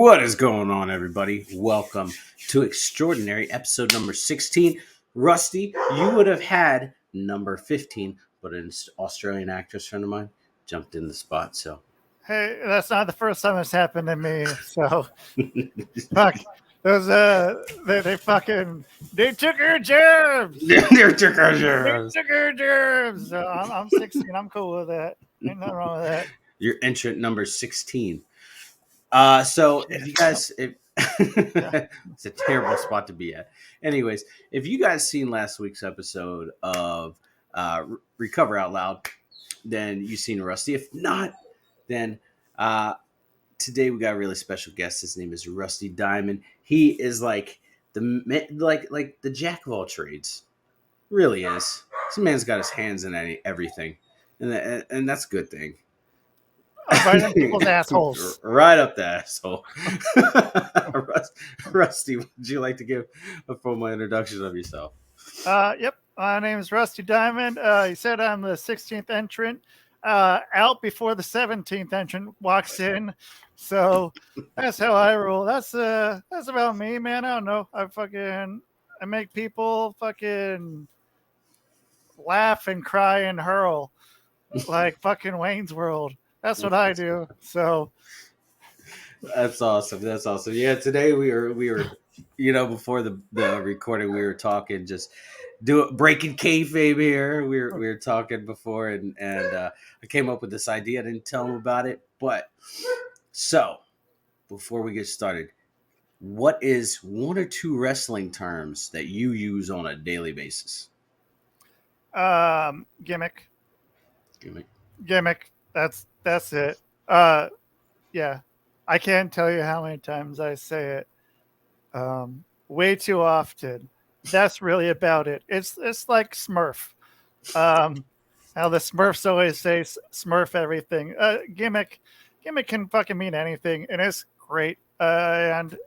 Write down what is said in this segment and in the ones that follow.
What is going on, everybody? Welcome to Extraordinary episode number 16. Rusty, you would have had number 15, but an Australian actress friend of mine jumped in the spot. So, Hey, that's not the first time it's happened to me. So, fuck those. They took her germs. They're took her They germs. took her germs. So I'm 16. I'm cool with that. Ain't nothing wrong with that. Your entrant number 16. So if you guys, it's a terrible spot to be at. Anyways, if you guys seen last week's episode of Recover Outloud, then you've seen Rusty. If not, then today we got a really special guest. His name is Rusty Diamond. He is like the jack of all trades. Really is. This man's got his hands in everything, and that's a good thing. Right in people's assholes. Right up the asshole. Rusty, would you like to give a formal introduction of yourself? Yep. My name is Rusty Diamond. You said I'm the 16th entrant. Out before the 17th entrant walks in. So that's how I roll. That's about me, man. I don't know. I make people fucking laugh and cry and hurl like fucking Wayne's World. That's what I do. So that's awesome. That's awesome. Yeah, today we were before the recording we were talking, just breaking kayfabe here. We were talking before, and I came up with this idea. I didn't tell him about it, but so before we get started, what is one or two wrestling terms that you use on a daily basis? Gimmick. That's it. Yeah. I can't tell you how many times I say it. Way too often. That's really about it. It's like Smurf. How the Smurfs always say Smurf everything. Gimmick can fucking mean anything, and it's great. And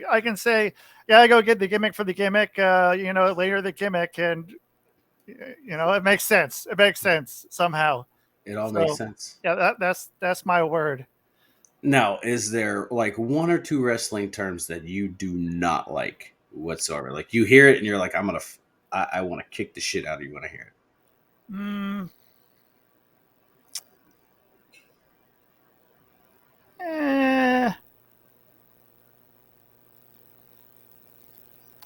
I can say, yeah, I go get the gimmick for the gimmick. Later the gimmick, and it makes sense. It makes sense somehow. It all makes sense. Yeah, that's my word. Now, is there like one or two wrestling terms that you do not like whatsoever? Like you hear it and you're like, I want to kick the shit out of you when I hear it.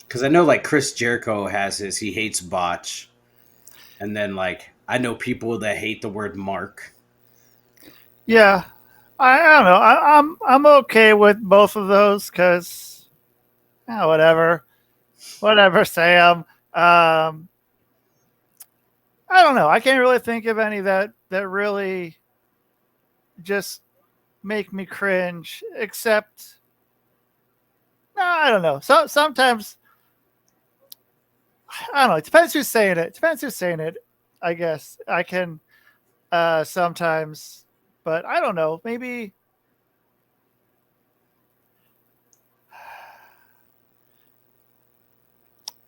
Because I know like Chris Jericho has he hates botch. And then like I know people that hate the word mark. Yeah. I don't know. I'm okay with both of those because whatever, Sam. I don't know. I can't really think of any that really just make me cringe. Except, no, I don't know. So sometimes I don't know. It depends who's saying it. I guess I can sometimes. But I don't know. Maybe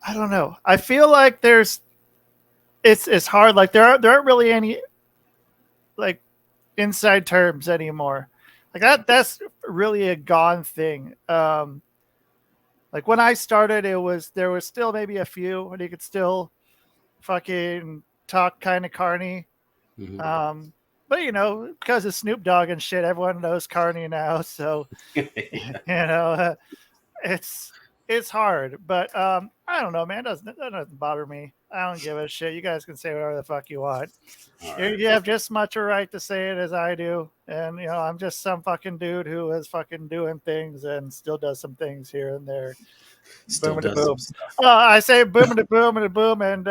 I don't know. I feel like it's hard. Like there aren't really any like inside terms anymore. Like that's really a gone thing. Like when I started, there was still maybe a few, and you could still fucking talk kind of carny. Mm-hmm. But because of Snoop Dogg and shit, everyone knows Carney now. So it's hard. But I don't know, man. That doesn't bother me. I don't give a shit. You guys can say whatever the fuck you want. Right. You have just as much a right to say it as I do. And I'm just some fucking dude who is fucking doing things and still does some things here and there. Still boom does boom. I say boom and boom and boom, and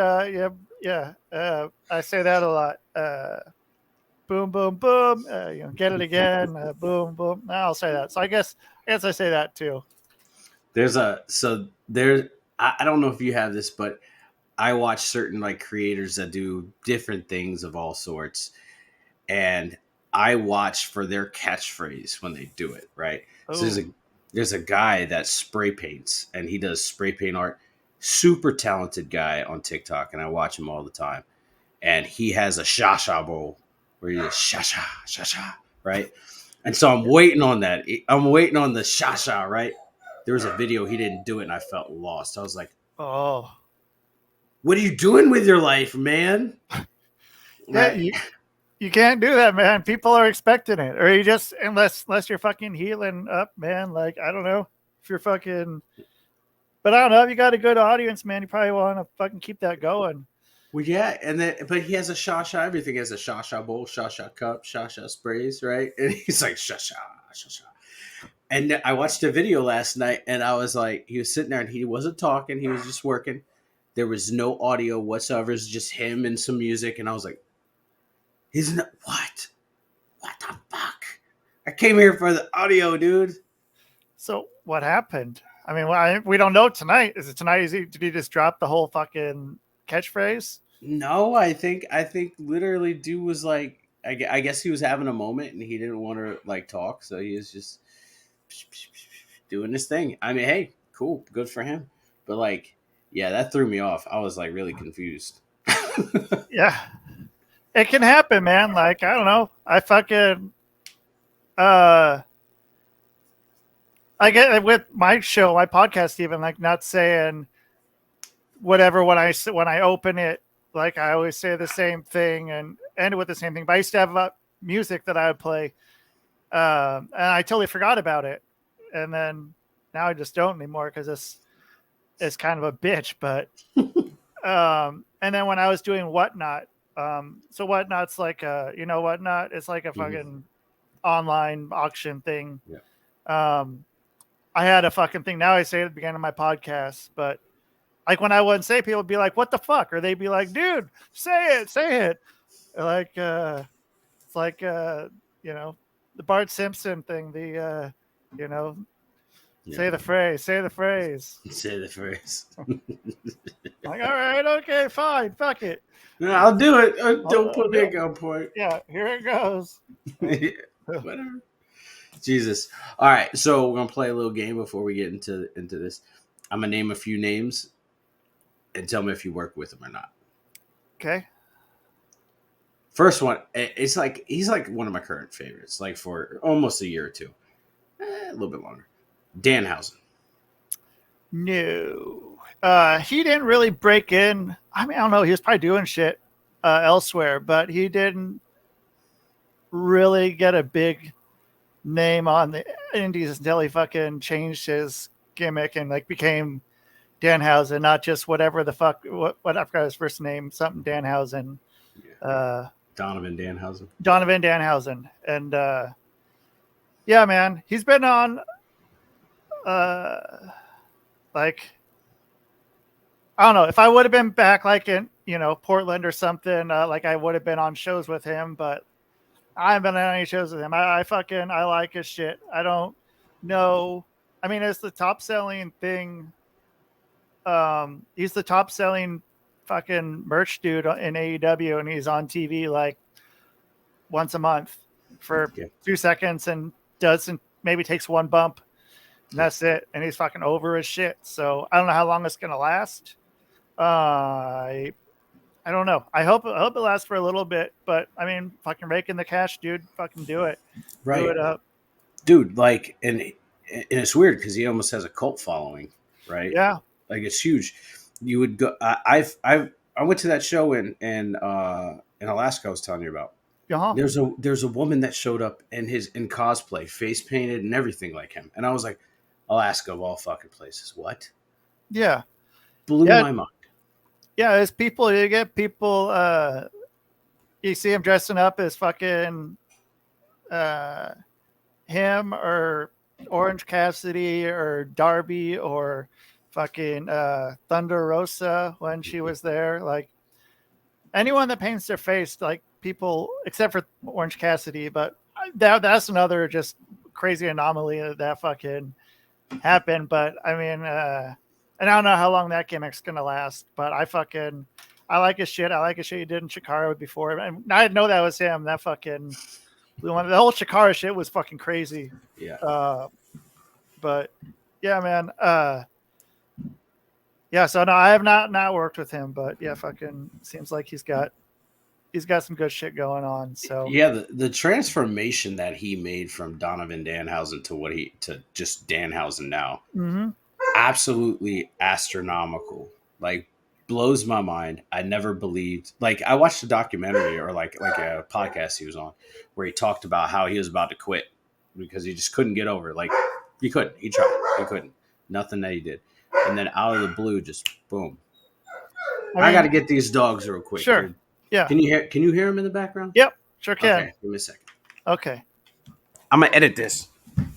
yeah. I say that a lot. Boom, boom, boom. Get it again. Boom, boom. I'll say that. So I guess I say that too. I don't know if you have this, but I watch certain like creators that do different things of all sorts, and I watch for their catchphrase when they do it. Right. Ooh. So there's a guy that spray paints, and he does spray paint art. Super talented guy on TikTok, and I watch him all the time. And he has a shasha bowl where he is shasha, right? And so I'm waiting on that. I'm waiting on the Shasha, right? There was a I'm waiting on the Shasha, right? There was a video, he didn't do it, and I felt lost. I was like, Oh, what are you doing with your life, man? yeah, Right? you can't do that, man. People are expecting it, or you just unless you're fucking healing up, man. Like I don't know if you're fucking, but I don't know if you got a good audience, man. You probably want to fucking keep that going. Well, yeah, and then but he has a Shasha. Everything has a Shasha bowl, Shasha cup, Shasha sprays, right? And he's like Shasha, Shasha. And I watched a video last night, and I was like, he was sitting there, and he wasn't talking. He was just working. There was no audio whatsoever. It's just him and some music, and I was like, isn't it what? What the fuck? I came here for the audio, dude. So what happened? I mean, we don't know tonight. Is it tonight? Did he just drop the whole fucking catchphrase? No, I think literally dude was like, I guess he was having a moment and he didn't want to like talk, so he was just doing this thing. I mean, hey, cool, good for him. But like, yeah, that threw me off. I was like really confused. Yeah, it can happen, man. Like I don't know. I fucking I get with my show, my podcast, even like not saying whatever when I open it. Like I always say the same thing and end with the same thing. But I used to have music that I would play, and I totally forgot about it. And then now I just don't anymore because it's kind of a bitch. But and then when I was doing Whatnot, so Whatnot's like Whatnot. It's like a fucking online auction thing. Yeah. I had a fucking thing. Now I say it at the beginning of my podcast, but like when I wouldn't say, people would be like, "What the fuck?" Or they'd be like, "Dude, say it." Like it's like the Bart Simpson thing. The yeah. Say the phrase. Say the phrase. Like, all right, okay, fine, fuck it. No, I'll do it. Don't put me at gunpoint. Yeah, here it goes. Whatever. Jesus. All right, so we're gonna play a little game before we get into this. I'm gonna name a few names and tell me if you work with them or not. Okay. First one, it's like he's like one of my current favorites, like for almost a year or two, a little bit longer. Danhausen. No, he didn't really break in. I mean, I don't know. He was probably doing shit elsewhere, but he didn't really get a big name on the indies until he fucking changed his gimmick and like became Danhausen, not just whatever the fuck. What I forgot his first name, something Danhausen. Yeah. Donovan Danhausen. Donovan Danhausen, and yeah, man, he's been on. Like I don't know if I would have been back like in Portland or something, like I would have been on shows with him, but I haven't been on any shows with him. I like his shit. I don't know. I mean, it's the top selling thing. He's the top selling fucking merch dude in AEW, and he's on TV like once a month for 2 seconds and doesn't maybe takes one bump. And that's it. And he's fucking over his shit. So I don't know how long it's gonna last. I don't know. I hope it lasts for a little bit. But I mean, fucking raking the cash, dude. Fucking do it. Right. Do it up, dude. Like, and it's weird because he almost has a cult following, right? Yeah. Like it's huge. You would go. I went to that show in Alaska. I was telling you about. Uh-huh. There's a woman that showed up in cosplay, face painted and everything like him, and I was like, Alaska of all fucking places. What? Yeah. Blew my mind. Yeah, it's people. You get people. You see him dressing up as fucking him or Orange Cassidy or Darby or fucking Thunder Rosa when she was there. Like anyone that paints their face, like people, except for Orange Cassidy, but that's another just crazy anomaly that fucking happened. But I mean, and I don't know how long that gimmick's gonna last, but I like his shit. I like his shit he did in Chikara before. And I didn't know that was him. That fucking the whole Chikara shit was fucking crazy. Yeah. But yeah, man. Yeah, so no, I have not worked with him, but yeah, fucking seems like he's got he's got some good shit going on. So Yeah, the transformation that he made from Donovan Danhausen to just Danhausen now, mm-hmm. absolutely astronomical. Like blows my mind. I never believed. Like I watched a documentary or like a podcast he was on where he talked about how he was about to quit because he just couldn't get over it. Like he couldn't. He tried. He couldn't. Nothing that he did. And then out of the blue, just boom. I got to get these dogs real quick. Sure. Yeah. Can you hear him in the background? Yep. Sure can. Okay. Give me a second. Okay. I'm gonna edit this.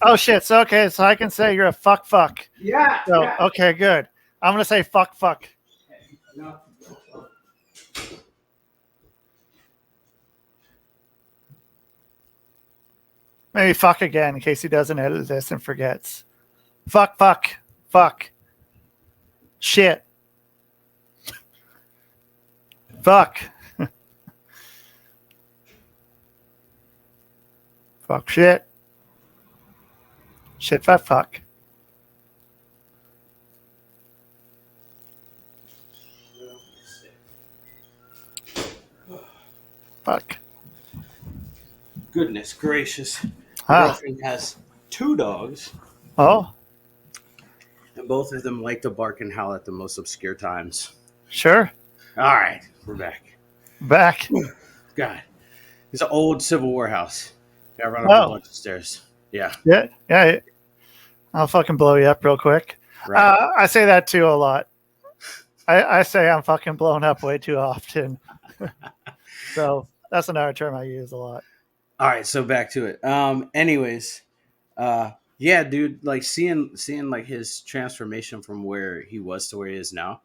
Oh shit. So okay. So I can say you're a fuck. Yeah. So yeah. okay, good. I'm gonna say fuck. No. Maybe fuck again in case he doesn't edit this and forgets. Fuck. Shit. Fuck. Fuck shit. Shit fuck. Fuck. Goodness gracious. My girlfriend has 2 dogs. Oh. And both of them like to bark and howl at the most obscure times. Sure. All right, we're back. God. It's an old Civil War house. Gotta run up a bunch of stairs. Yeah. Yeah. I'll fucking blow you up real quick. Right. I say that too a lot. I say I'm fucking blown up way too often. So that's another term I use a lot. All right, so back to it. Anyways, yeah, dude, like seeing like his transformation from where he was to where he is now,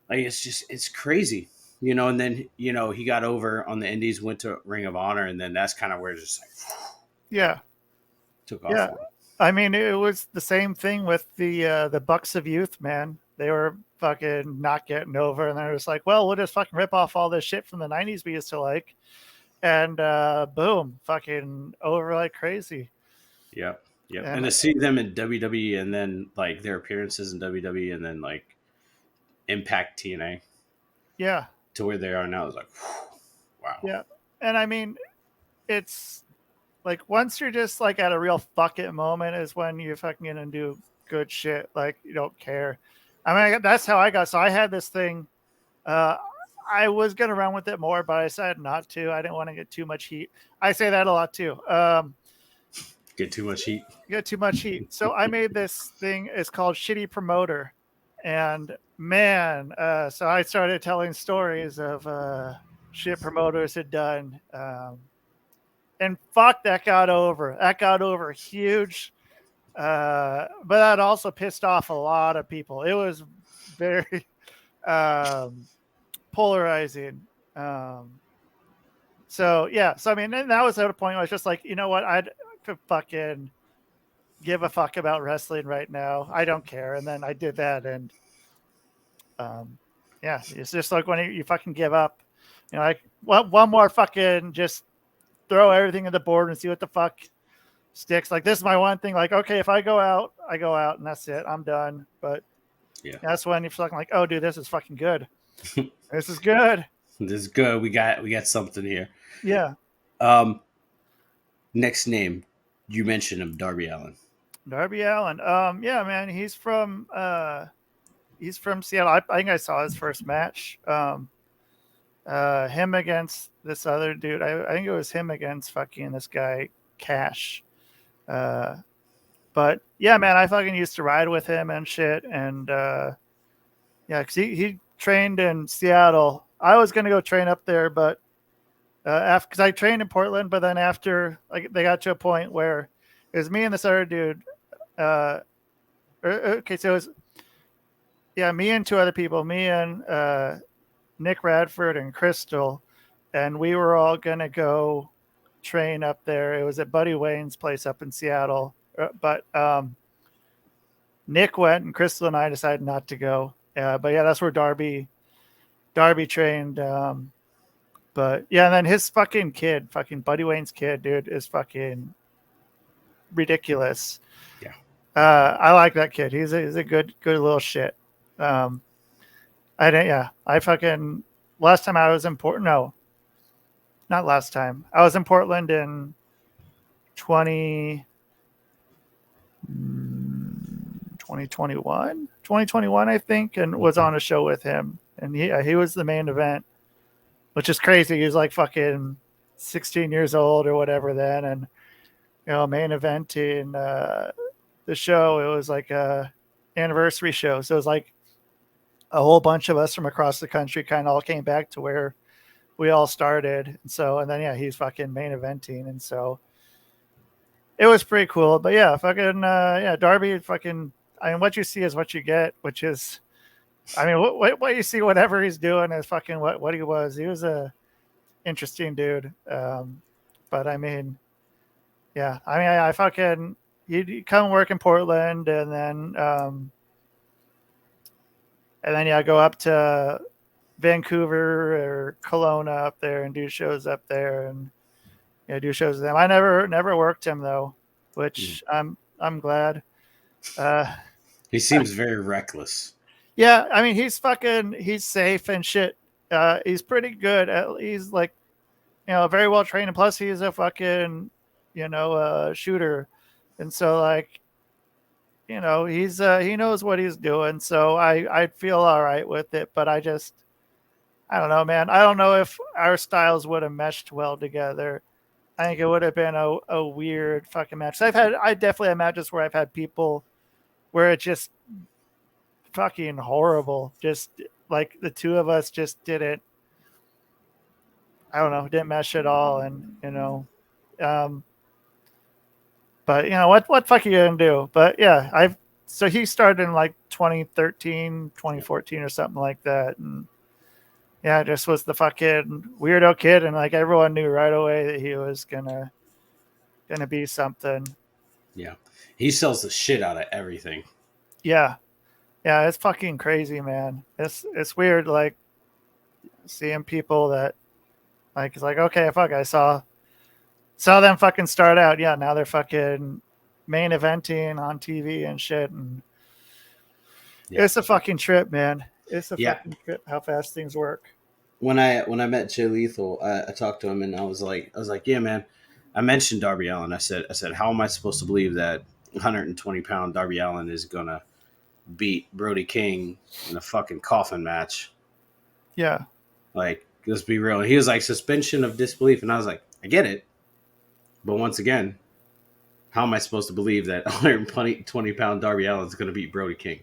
like it's crazy, you know. And then he got over on the Indies, went to Ring of Honor, and then that's kind of where it just like took off. Yeah, I mean it was the same thing with the Bucks of Youth, man. They were fucking not getting over, and they're just like, well, we'll just fucking rip off all this shit from the '90s we used to like. And boom, fucking over like crazy. Yep. And to see them in WWE and then like their appearances in WWE and then like Impact TNA. Yeah. To where they are now is like, wow. Yeah. And I mean, it's like once you're just like at a real fuck it moment is when you're fucking gonna do good shit. Like you don't care. I mean, that's how I got. So I had this thing. I was going to run with it more, but I decided not to. I didn't want to get too much heat. I say that a lot too. Get too much heat. Get too much heat. So I made this thing. It's called Shitty Promoter. And man, so I started telling stories of shit promoters had done. And fuck, that got over. That got over huge. But that also pissed off a lot of people. It was very... polarizing. So I mean, and that was at a point where I was just like, you know what, I'd fucking give a fuck about wrestling right now. I don't care. And then I did that, and it's just like when you fucking give up, like one more fucking just throw everything at the board and see what the fuck sticks. Like this is my one thing. Like, okay, if I go out, and that's it. I'm done. But that's when you're fucking like, oh, dude, this is fucking good. This is good. This is good. We got something here. Yeah. Next name, you mentioned him, Darby Allin. Darby Allin. Yeah, man, he's from Seattle. I think I saw his first match. Him against this other dude. I think it was him against fucking this guy Cash. But yeah, man, I fucking used to ride with him and shit. And because he trained in Seattle. I was gonna go train up there, but because I trained in Portland, but then after like they got to a point where it was me and this other dude. Okay, so it was me and 2 other people, me and Nick Radford and Crystal, and we were all gonna go train up there. It was at Buddy Wayne's place up in Seattle, but Nick went and Crystal and I decided not to go. But yeah, that's where Darby trained. But yeah, and then his fucking kid, fucking Buddy Wayne's kid, dude, is fucking ridiculous. Yeah. I like that kid. He's a good little shit. I fucking last time I was in Portland. No, not last time. I was in Portland in 20, 2021, 2021, I think, and was Okay. on a show with him. And he was the main event, which is crazy. He was like fucking 16 years old or whatever then. And, main event in the show, it was like a anniversary show. So it was like a whole bunch of us from across the country kind of all came back to where we all started. And then, yeah, he's fucking main eventing. And so it was pretty cool. But yeah, fucking, yeah, Darby fucking, I mean, what you see is what you get, which is, I mean, what you see, whatever he's doing is fucking what he was. He was a interesting dude. But I mean, yeah, I mean, I fucking, you come work in Portland and then, yeah, go up to Vancouver or Kelowna up there and do shows up there and do shows with them. I never worked him though, Mm. which I'm glad. Uh, He seems very reckless. yeah, I mean he's safe and shit. He's pretty good. He's like very well trained, and plus he's a fucking shooter, and so like he knows what he's doing. So I feel all right with it, but I don't know, man. I don't know if our styles would have meshed well together. I think it would have been a weird fucking match. I definitely had matches where I've had people where it just fucking horrible. Just like the two of us just didn't. I don't know, didn't mesh at all, and um, but what fuck are you gonna do? But yeah, so he started in like 2013, Yeah. 2014 or something like that, and yeah, just was the fucking weirdo kid, and like everyone knew right away that he was gonna be something. Yeah. He sells the shit out of everything. Yeah, yeah, it's fucking crazy, man. It's weird, like seeing people that like it's like okay, fuck, I saw them fucking start out. Yeah, now they're fucking main eventing on TV and shit, and Yeah. it's a fucking trip, man. It's a Yeah. fucking trip how fast things work. When I met Jay Lethal, I talked to him and I was like, yeah, man. I mentioned Darby Allen. I said, how am I supposed to believe that 120-pound Darby Allen is gonna beat Brody King in a fucking coffin match? Yeah, Like, let's be real. And he was like, suspension of disbelief, and I was like, I get it, but once again, how am I supposed to believe that 120-pound Darby Allen is gonna beat Brody King,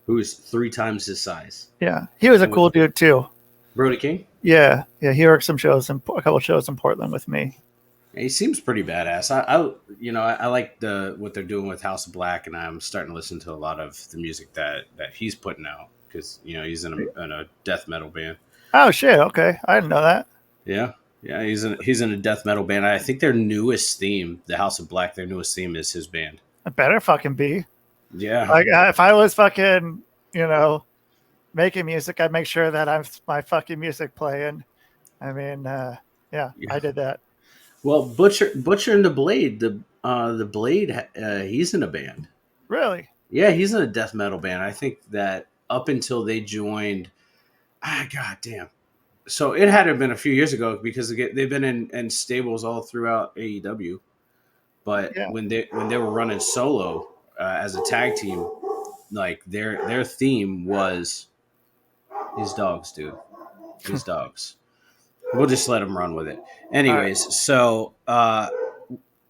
who is 3 times his size? yeah. He was a And with cool dude too. Brody King, Yeah, yeah. He worked a couple shows in Portland with me. he seems pretty badass. I like what they're doing with House of Black, and I'm starting to listen to a lot of the music that he's putting out because he's in a death metal band. Oh shit. Okay, I didn't know that. Yeah, yeah, he's in a death metal band. I think their newest theme, the House of Black, their newest theme is his band. It better fucking be. Yeah, Like if I was fucking, making music, I'd make sure that I'm my fucking music playing. I mean, yeah, yeah. I did that. Well, Butcher and the Blade, he's in a band. Really? Yeah, he's in a death metal band. I think that up until they joined, god damn. So it had to have been a few years ago because they've been in stables all throughout AEW. But Yeah. when they were running solo as a tag team, like their theme was these dogs, dude. These dogs. We'll just let them run with it. All right. Anyways, so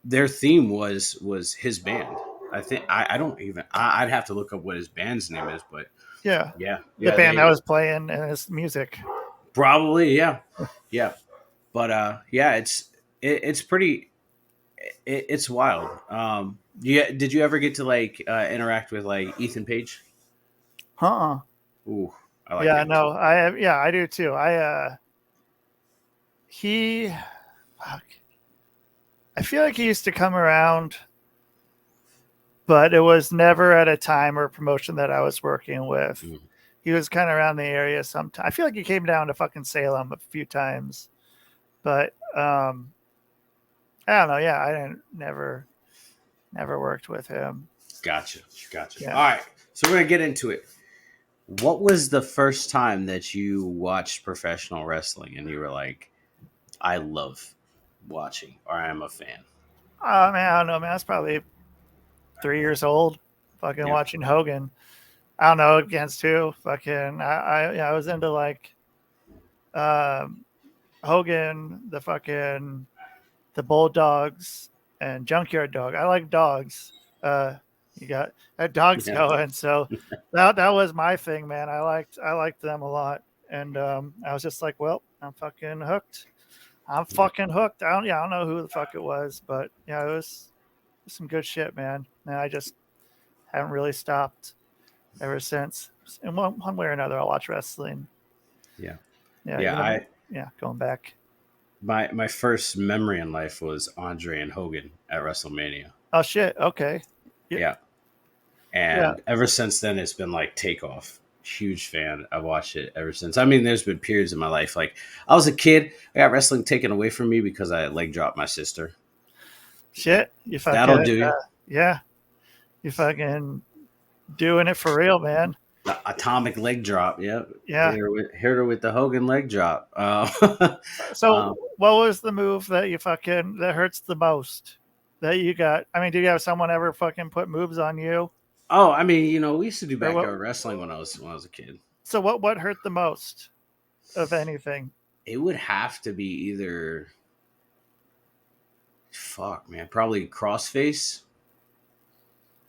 their theme was his band. I think I don't even I'd have to look up what his band's name is, but Yeah. yeah, The yeah, band I they was playing and his music. probably yeah, yeah. But yeah, it's pretty it's wild. Yeah, did you ever get to like interact with like Ethan Page? Huh. Ooh, I like Yeah, him too. no, I do too. He fuck. I feel like he used to come around, but it was never at a time or promotion that I was working with. Mm, He was kind of around the area sometime. I feel like he came down to fucking Salem a few times, but I don't know. Yeah, I didn't never worked with him. gotcha, gotcha. All Yeah. right, so we're gonna get into it. What was the first time that you watched professional wrestling and you were like, I love watching, or I am a fan. Oh man, I don't know, man. I was probably 3 years old, fucking Yeah. watching Hogan. I don't know against who. Fucking, I was into like um, Hogan, the Bulldogs, and Junkyard Dog. I like dogs. You got that dogs Yeah. going, so that was my thing, man. I liked them a lot, and I was just like, well, I'm fucking hooked. I'm Yeah. fucking hooked. I don't know who the fuck it was, but yeah, it was some good shit, man. And I just haven't really stopped ever since. In one way or another, I'll watch wrestling. Yeah. Yeah, Yeah. going back. My first memory in life was Andre and Hogan at WrestleMania. Oh shit. Okay. Yeah. Yeah. Yeah. And ever since then, it's been like takeoff. Huge fan. I've watched it ever since. I mean, there's been periods in my life. Like I was a kid, I got wrestling taken away from me because I leg dropped my sister. Shit. You That'll fucking do you. yeah. You fucking doing it for real, man. The atomic leg drop. Yep. Yeah. Hit her with the Hogan leg drop. So what was the move that you fucking that hurts the most that you got? I mean, did you have someone ever fucking put moves on you? oh, I mean, we used to do Or what backyard wrestling when I was a kid. so what hurt the most of anything? It would have to be either fuck, man, probably crossface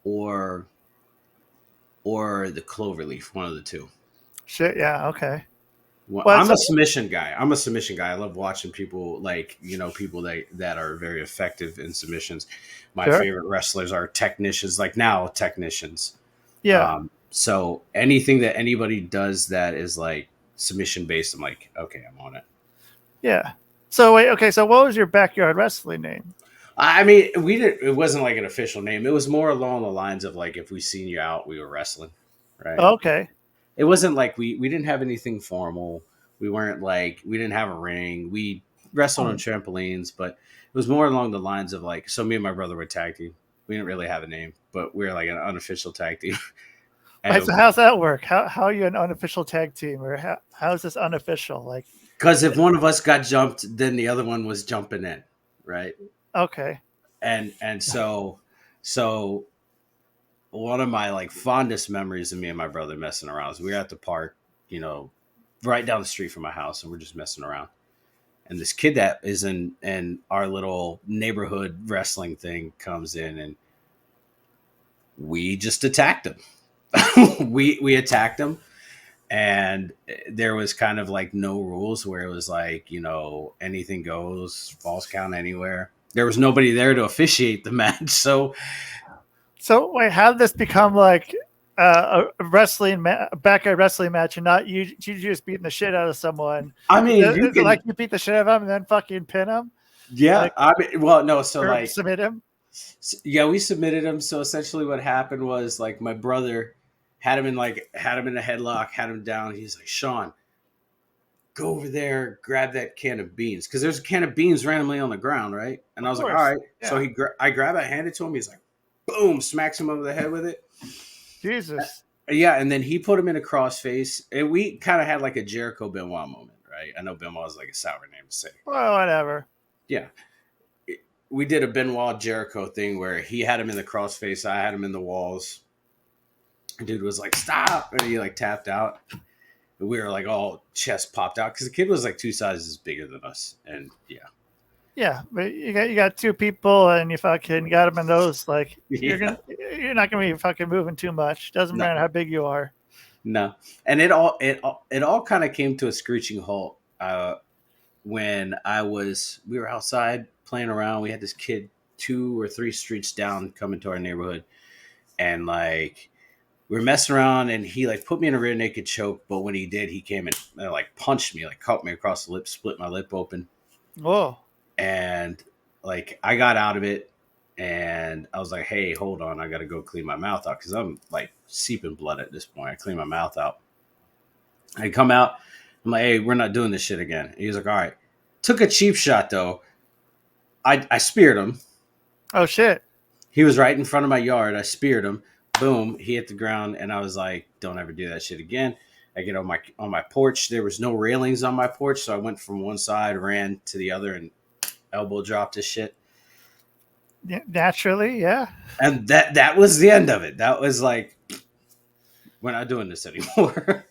or the cloverleaf, one of the two. Shit, yeah, okay. Well, Well, I'm it's a submission guy. I'm a submission guy. I love watching people like people that are very effective in submissions. My sure. favorite wrestlers are technicians, like now technicians. Yeah, So anything that anybody does that is like submission based, I'm like, okay, I'm on it. yeah. So wait, okay, so what was your backyard wrestling name? I mean, we didn't. It wasn't like an official name. It was more along the lines of like if we seen you out, we were wrestling, right? Okay. It wasn't like we didn't have anything formal. We weren't like we didn't have a ring. We wrestled on Hmm. trampolines, but it was more along the lines of like so. Me and my brother were tag team. We didn't really have a name, but we were like an unofficial tag team. Wait, so And how's that work? How are you an unofficial tag team, or how's this unofficial? Like, because if one of us got jumped, then the other one was jumping in, right? okay, And so one of my like fondest memories of me and my brother messing around is we were at the park, you know, right down the street from my house, and we're just messing around. And this kid that is in our little neighborhood wrestling thing comes in, and we just attacked him. We attacked him, and there was kind of like no rules where it was like anything goes, false count anywhere. There was nobody there to officiate the match, so so wait, how did this become like a backyard wrestling match, and not you just beating the shit out of someone? I mean you Is it can like you beat the shit out of him and then fucking pin him, yeah like I mean well no so or like submit him? yeah, we submitted him. So essentially, what happened was like my brother had him in a headlock, had him down. He's like, Sean, go over there, grab that can of beans because there's a can of beans randomly on the ground, right? And I Of was like, all course, right. So yeah. I grab it, hand it to him. He's like, boom, smacks him over the head with it. Jesus. Yeah, and then he put him in a crossface. And we kind of had like a Jericho Benoit moment, right? I know Benoit is like a sour name to say. Well, whatever. Yeah, we did a Benoit Jericho thing where he had him in the crossface, I had him in the walls. Dude was like, stop, and he like tapped out. And we were like all chest popped out because the kid was like two sizes bigger than us, and yeah, Yeah, but you got two people and you fucking got them in those. Like yeah, you're not gonna be fucking moving too much. Doesn't no, matter how big you are. no, and it all kind of came to a screeching halt when we were outside playing around. We had this kid 2 or 3 streets down coming to our neighborhood, and like we were messing around, and he like put me in a rear naked choke. But when he did, he came and like punched me, like caught me across the lip, split my lip open, Whoa. and like I got out of it, and I was like, hey, hold on, I gotta go clean my mouth out because I'm like seeping blood at this point. I clean my mouth out. I come out, I'm like, hey, we're not doing this shit again. And he's like, all right. Took a cheap shot though. I speared him. Oh shit. He was right in front of my yard. I speared him. Boom, he hit the ground, and I was like, don't ever do that shit again. I get on my porch. There was no railings on my porch, so I went from one side, ran to the other, and elbow dropped his shit. Naturally, yeah. And that was the end of it. That was like, we're not doing this anymore.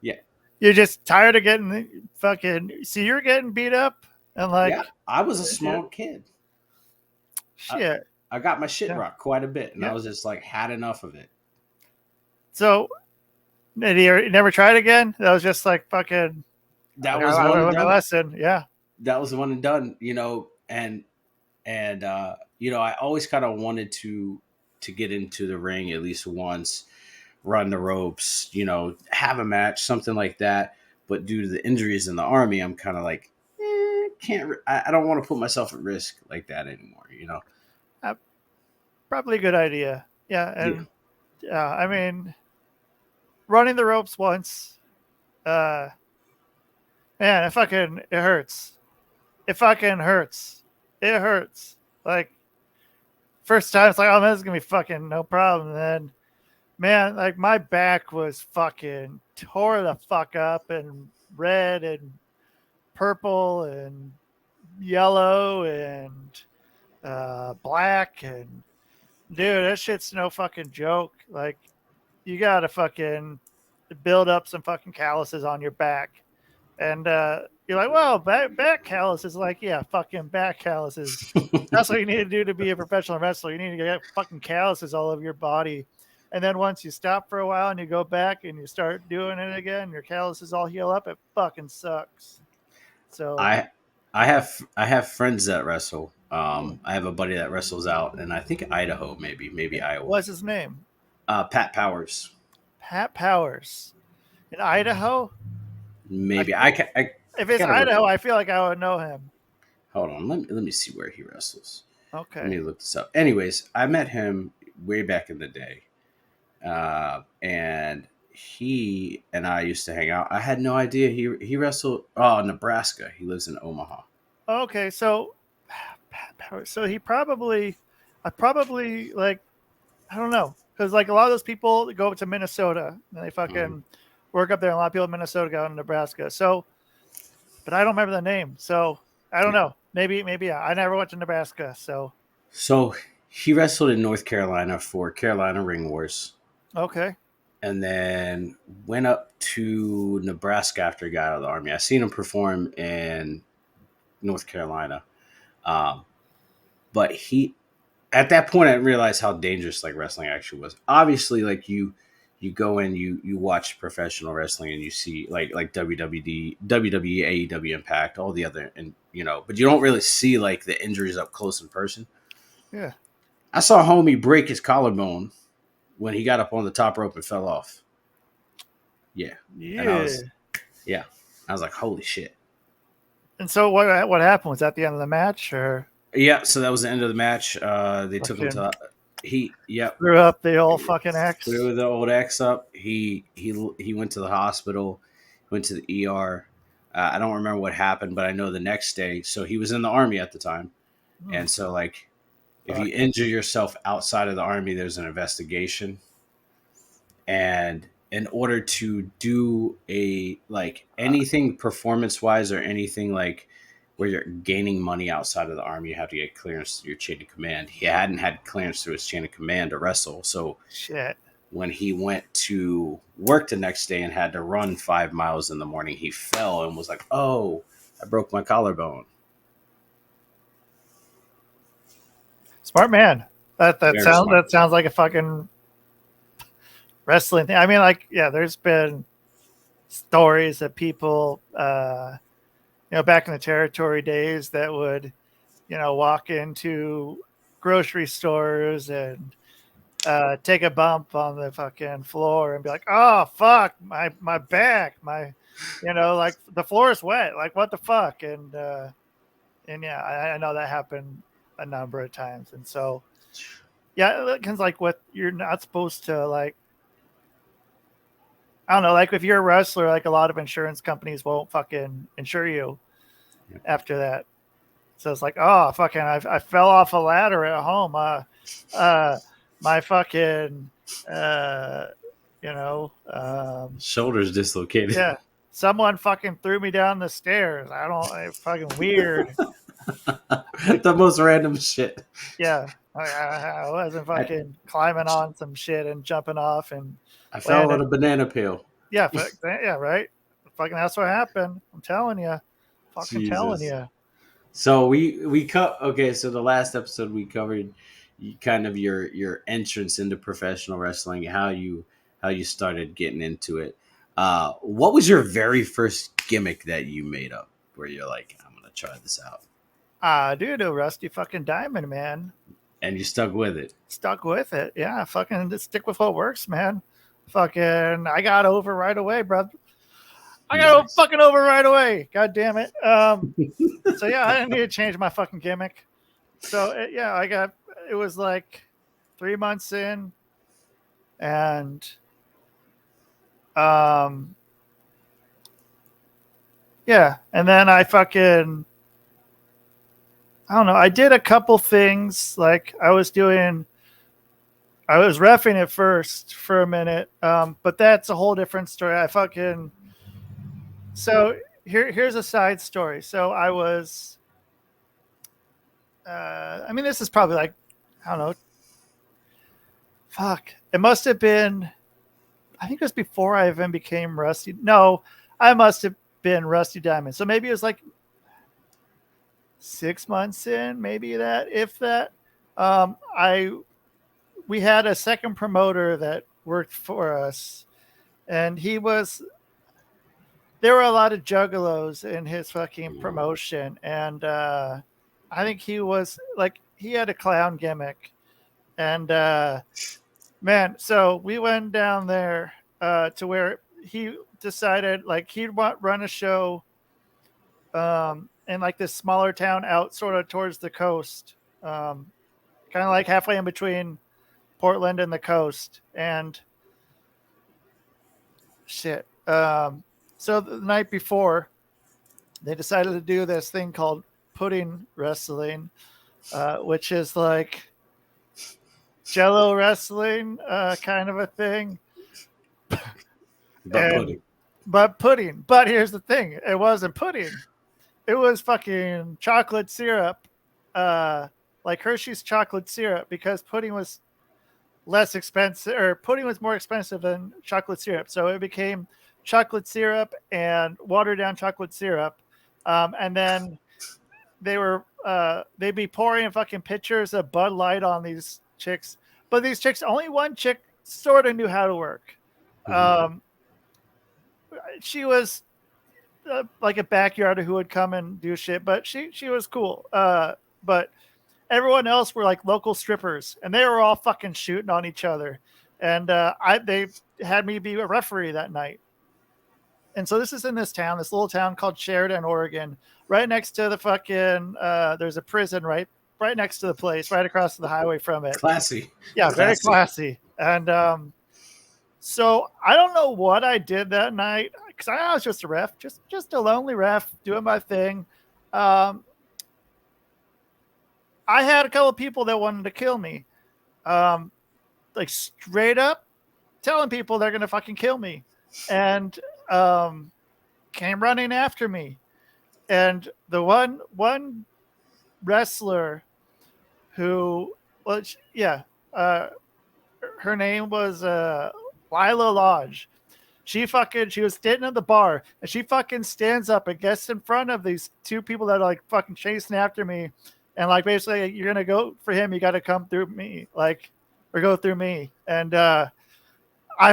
Yeah. You're just tired of getting fucking. See, you're getting beat up, and Yeah. like, I was a small kid. shit. I got my shit Yeah. rocked quite a bit, and Yeah. I was just like, had enough of it. So, did you never tried again? That was just like fucking. That was I one and learned my done. lesson. Yeah. That was the one and done. And I always kind of wanted to get into the ring at least once, run the ropes, have a match, something like that. But due to the injuries in the army, I'm kind of like, can't. I don't want to put myself at risk like that anymore. Probably a good idea. Yeah, Yeah. and I mean, running the ropes once, uh, man, it hurts. It fucking hurts. It hurts. Like first time, it's like, oh man, this is gonna be fucking no problem. And then, man, like my back was fucking tore the fuck up and red and purple and yellow and black and dude, that shit's no fucking joke. Like you gotta fucking build up some fucking calluses on your back. And you're like, well, back calluses. Like, yeah, fucking back calluses. That's what you need to do to be a professional wrestler. You need to get fucking calluses all over your body. And then once you stop for a while and you go back and you start doing it again, your calluses all heal up. It fucking sucks. So, I have friends that wrestle. I have a buddy that wrestles out, and I think Idaho, maybe Iowa. what's his name? Pat Powers. Pat Powers in Idaho. Maybe I can. If it's Gotta look. Idaho, I feel like I would know him. Hold on. Let me see where he wrestles. Let Okay. me look this up. Anyways, I met him way back in the day, and he and I used to hang out. I had no idea he wrestled. Oh, Nebraska. He lives in Omaha. Okay, so Pat Powers. So I probably like, I don't know, because like a lot of those people go to Minnesota and they fucking work up there. And a lot of people in Minnesota go to Nebraska. So, but I don't remember the name. So I don't know. Maybe yeah. I never went to Nebraska. So he wrestled in North Carolina for Carolina Ring Wars, Okay. and then went up to Nebraska after he got out of the army. I seen him perform in North Carolina, um, but he at that point I didn't realize how dangerous like wrestling actually was. Obviously, like you go in, you watch professional wrestling and you see like WWD, WWE, AEW Impact, all the other, and but you don't really see like the injuries up close in person. Yeah. I saw homie break his collarbone when he got up on the top rope and fell off. Yeah. And Yeah. I was like, holy shit. And so what happened? Was that the end of the match or Yeah, so that was the end of the match. They took him to threw up the old fucking X? threw the old X up. He went to the hospital, went to the ER. I don't remember what happened, but I know the next day. So he was in the army at the time, and so like, if you injure yourself outside of the army, there's an investigation, and in order to do a like anything performance wise or anything like where you're gaining money outside of the army, you have to get clearance through your chain of command. He hadn't had clearance through his chain of command to wrestle, so Shit. when he went to work the next day and had to run 5 miles in the morning, he fell and was like, "Oh, I broke my collarbone." Smart man. That Very sounds smart. that sounds like a fucking wrestling thing. I mean, like, yeah, there's been stories that people, back in the territory days that would, walk into grocery stores and take a bump on the fucking floor and be like, oh, fuck, my back, like the floor is wet. Like, what the fuck? And yeah, I know that happened a number of times. And so, yeah, because like what you're not supposed to like, I don't know, like if you're a wrestler, like a lot of insurance companies won't fucking insure you after that. So it's like, oh, fucking, I fell off a ladder at home. My fucking, you know. Shoulders dislocated. Yeah, someone fucking threw me down the stairs. Fucking weird. Like, The most random shit. yeah, I wasn't I, fucking climbing on some shit and jumping off and I fell on landed. a banana peel. Yeah, yeah, right. Fucking, that's what happened. I'm telling you, fucking telling Jesus. you. So we cut. Okay, so the last episode we covered kind of your entrance into professional wrestling, how you started getting into it. What was your very first gimmick that you made up where you're like, I'm gonna try this out, Dude, a rusty fucking diamond, man. and you stuck with it? Stuck with it. Yeah, fucking just stick with what works, man. Fucking, I got over right away, brother. I got Nice. fucking over right away. God damn it. So yeah, I didn't need to change my fucking gimmick. So yeah, it was like 3 months in, and um, yeah, and then I don't know. I did a couple things. Like I was reffing it first for a minute, but that's a whole different story. So here's a side story. So I was, I mean, this is probably like, I don't know, fuck. It must have been, I think it was before I even became Rusty. No, I must have been Rusty Diamond. So maybe it was like 6 months in, maybe that, if that. I We had a second promoter that worked for us, and there were a lot of juggalos in his fucking promotion, and I think he was like he had a clown gimmick, and man, so we went down there to where he decided like he'd run a show in like this smaller town out sort of towards the coast, kind of like halfway in between Portland and the coast, and shit. So the night before, they decided to do this thing called pudding wrestling, which is like Jello wrestling, kind of a thing. But And pudding. but pudding. But here's the thing: it wasn't pudding. It was fucking chocolate syrup, like Hershey's chocolate syrup, because pudding was less expensive, or pudding was more expensive than chocolate syrup. So it became chocolate syrup and watered down chocolate syrup, and then they'd be pouring fucking pitchers of Bud Light on these chicks, but these chicks, only one chick sort of knew how to work. Mhm. Um, she was like a backyarder who would come and do shit, but she was cool. But everyone else were like local strippers, and they were all fucking shooting on each other. And they had me be a referee that night. And so this is in this town, this little town called Sheridan, Oregon, right next to the fucking. There's a prison right next to the place, right across the highway from it. Classy. Yeah, very Classy. classy. And so I don't know what I did that night because I was just a ref, just a lonely ref doing my thing. Um, I had a couple of people that wanted to kill me, um, like straight up telling people they're gonna fucking kill me, and um, came running after me. And the one wrestler who was yeah, her name was Lila Lodge. She was standing at the bar, and she fucking stands up and gets in front of these two people that are like fucking chasing after me, and like basically you're gonna go for him, you got to come through me, like, or go through me. And I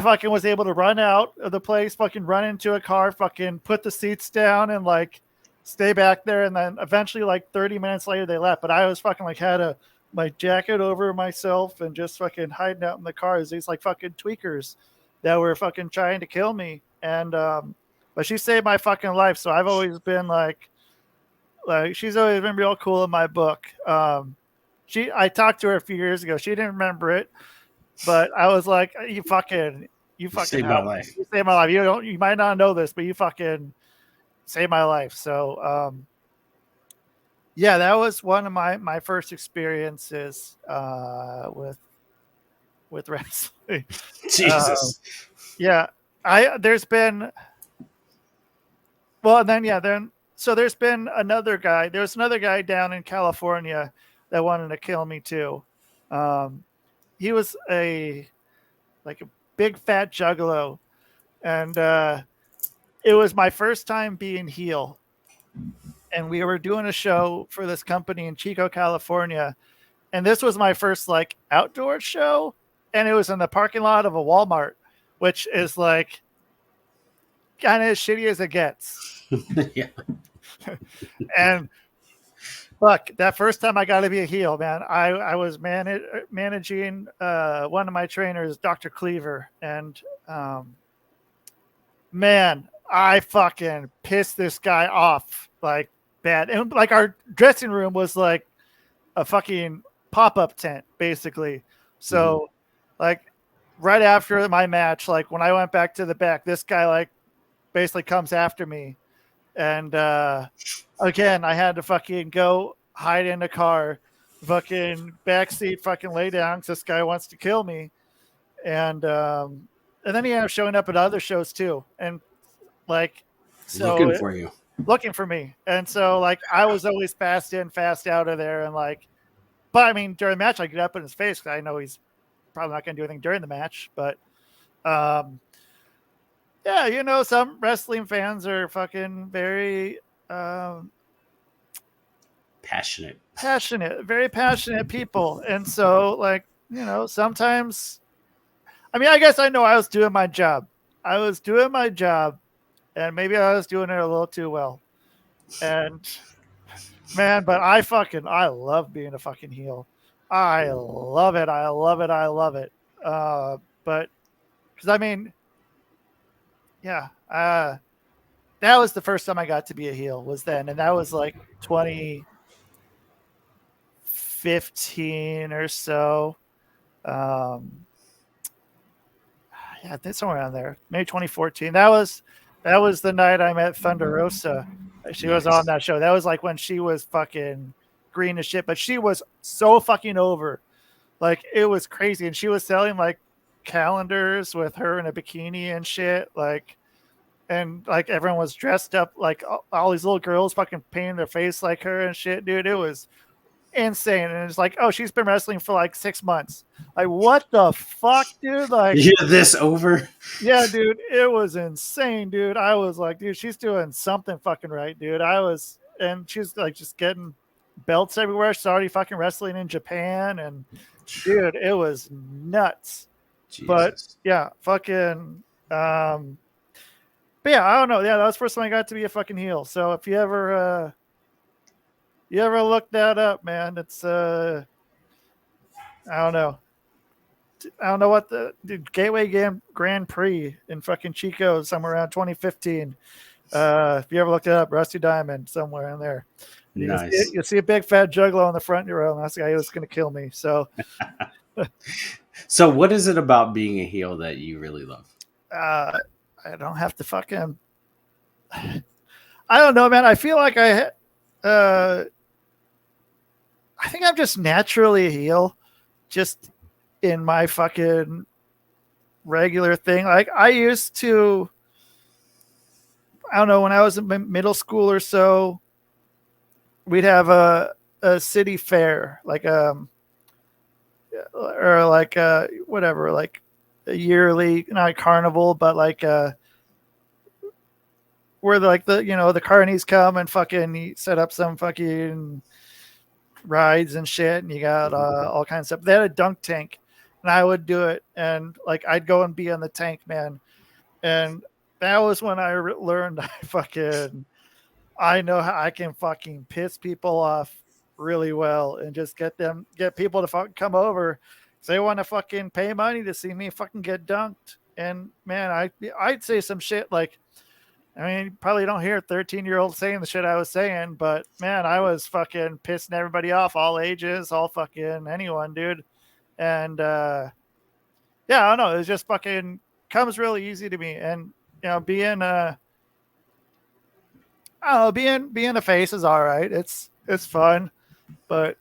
fucking was able to run out of the place, fucking run into a car, fucking put the seats down, and like stay back there. And then eventually, like 30 minutes later, they left. But I was fucking like had my jacket over myself and just fucking hiding out in the cars. These like fucking tweakers that were fucking trying to kill me. And but she saved my fucking life. So I've always been like she's always been real cool in my book. I talked to her a few years ago. She didn't remember it, but I was like, you You fucking saved my help. life. You saved my life. You might not know this, but you fucking saved my life. So, yeah, that was one of my first experiences with wrestling. Um, Jesus. Yeah. There's been, well, and then, yeah, then, so there's been another guy. There's another guy down in California that wanted to kill me too. Um, he was like a big fat juggalo. And it was my first time being heel. And we were doing a show for this company in Chico, California. And this was my first like outdoor show. And it was in the parking lot of a Walmart, which is like kind of as shitty as it gets. Yeah. And fuck, that first time I got to be a heel, man. I was managing one of my trainers, Dr. Cleaver, and man, I fucking pissed this guy off like bad. And like our dressing room was like a fucking pop-up tent, basically. So like right after my match, like when I went back to the back, this guy like basically comes after me. And again, I had to fucking go hide in the car, fucking backseat, fucking lay down because this guy wants to kill me. And then he ended up showing up at other shows too. And like, so Looking for you. looking for me. And so like I was always fast in, fast out of there. And like, but I mean, during the match, I get up in his face because I know he's probably not going to do anything during the match. But yeah, you know, some wrestling fans are fucking very Passionate. very passionate people. And so, like, you know, sometimes, I mean, I guess I know I was doing my job. I was doing my job, and maybe I was doing it a little too well. And man, but I love being a fucking heel. I love it. I love it. I love it. But because I mean, yeah, that was the first time I got to be a heel was then, and that was like 2015 or so. Yeah, I think somewhere around there, maybe 2014. That was the night I met Thunder Rosa. She was on that show. That was like when she was fucking green as shit, but she was so fucking over. Like it was crazy, and she was selling like calendars with her in a bikini and shit. Like, and like everyone was dressed up like all these little girls fucking painting their face like her and shit, dude. It was insane. And it's like, oh, she's been wrestling for like 6 months. Like, what the fuck, dude? Like, you're this over. Yeah, dude, it was insane, dude. I was like, dude, she's doing something fucking right, dude. And she's like just getting belts everywhere. She's already fucking wrestling in Japan, and dude, it was nuts. Jesus. But yeah, fucking, but yeah, I don't know. Yeah, that was the first time I got to be a fucking heel. So if you ever look that up, man, it's I don't know. I don't know what the Gateway Grand Prix in fucking Chico somewhere around 2015. If you ever look it up, Rusty Diamond somewhere in there. Nice. You'll see a big fat juggalo on the front row, and that's the guy who was going to kill me. So, so what is it about being a heel that you really love? I don't have to fucking. I don't know, man. I feel like I think I'm just naturally a heel, just in my fucking regular thing. Like I used to, I don't know, when I was in middle school or so, we'd have a city fair, like or like whatever, like a yearly, not a carnival, but like where the carnies come and fucking set up some fucking rides and shit, and you got all kinds of stuff. They had a dunk tank, and I would do it, and like I'd go and be on the tank, man. And that was when I learned I know how I can fucking piss people off really well and just get people to fucking come over. So they want to fucking pay money to see me fucking get dunked. And man, I'd say some shit like, I mean, you probably don't hear a 13-year-old saying the shit I was saying, but man, I was fucking pissing everybody off, all ages, all fucking anyone, dude. And yeah, I don't know. It was just fucking comes really easy to me. And you know, being I don't know, being a face is all right. It's fun, but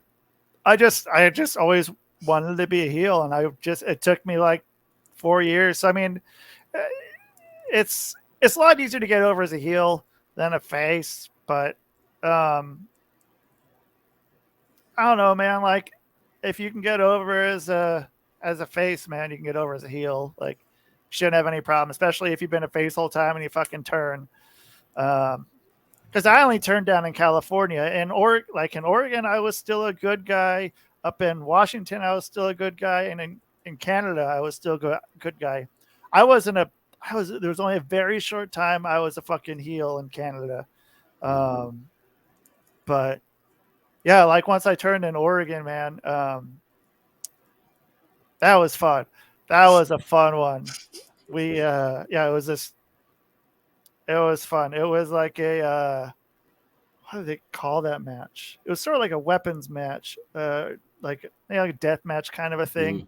I just always wanted to be a heel, and it took me like 4 years. I mean, it's a lot easier to get over as a heel than a face, but I don't know, man. Like, if you can get over as a face, man, you can get over as a heel. Like, shouldn't have any problem, especially if you've been a face the whole time and you fucking turn. Because I only turned down in California. In Oregon, I was still a good guy. Up in Washington, I was still a good guy, and in Canada, I was still a good guy. I wasn't a. I was. There was only a very short time I was a fucking heel in Canada. But yeah, like once I turned in Oregon, man, that was fun. That was a fun one. Yeah, it was this. It was fun. It was like a what do they call that match? It was sort of like a weapons match, like a death match kind of a thing. Mhm.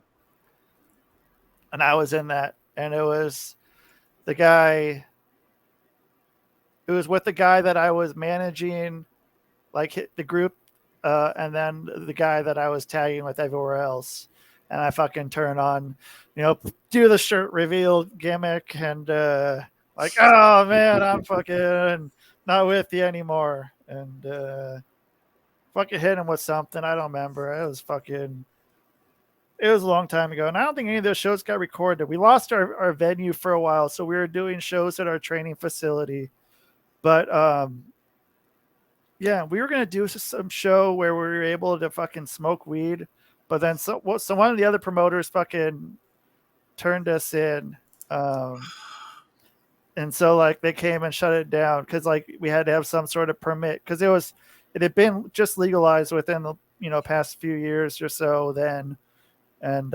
And I was in that, and it was the guy. It was with the guy that I was managing, like the group, and then the guy that I was tagging with everywhere else. And I fucking turn on, do the shirt reveal gimmick, and like, oh man, I'm fucking not with you anymore, and fucking hit him with something. I don't remember. It was a long time ago, and I don't think any of those shows got recorded. We lost our venue for a while, so we were doing shows at our training facility. But yeah, we were gonna do some show where we were able to fucking smoke weed, but then so one of the other promoters fucking turned us in, and so like they came and shut it down because like we had to have some sort of permit because it had been just legalized within the past few years or so then, and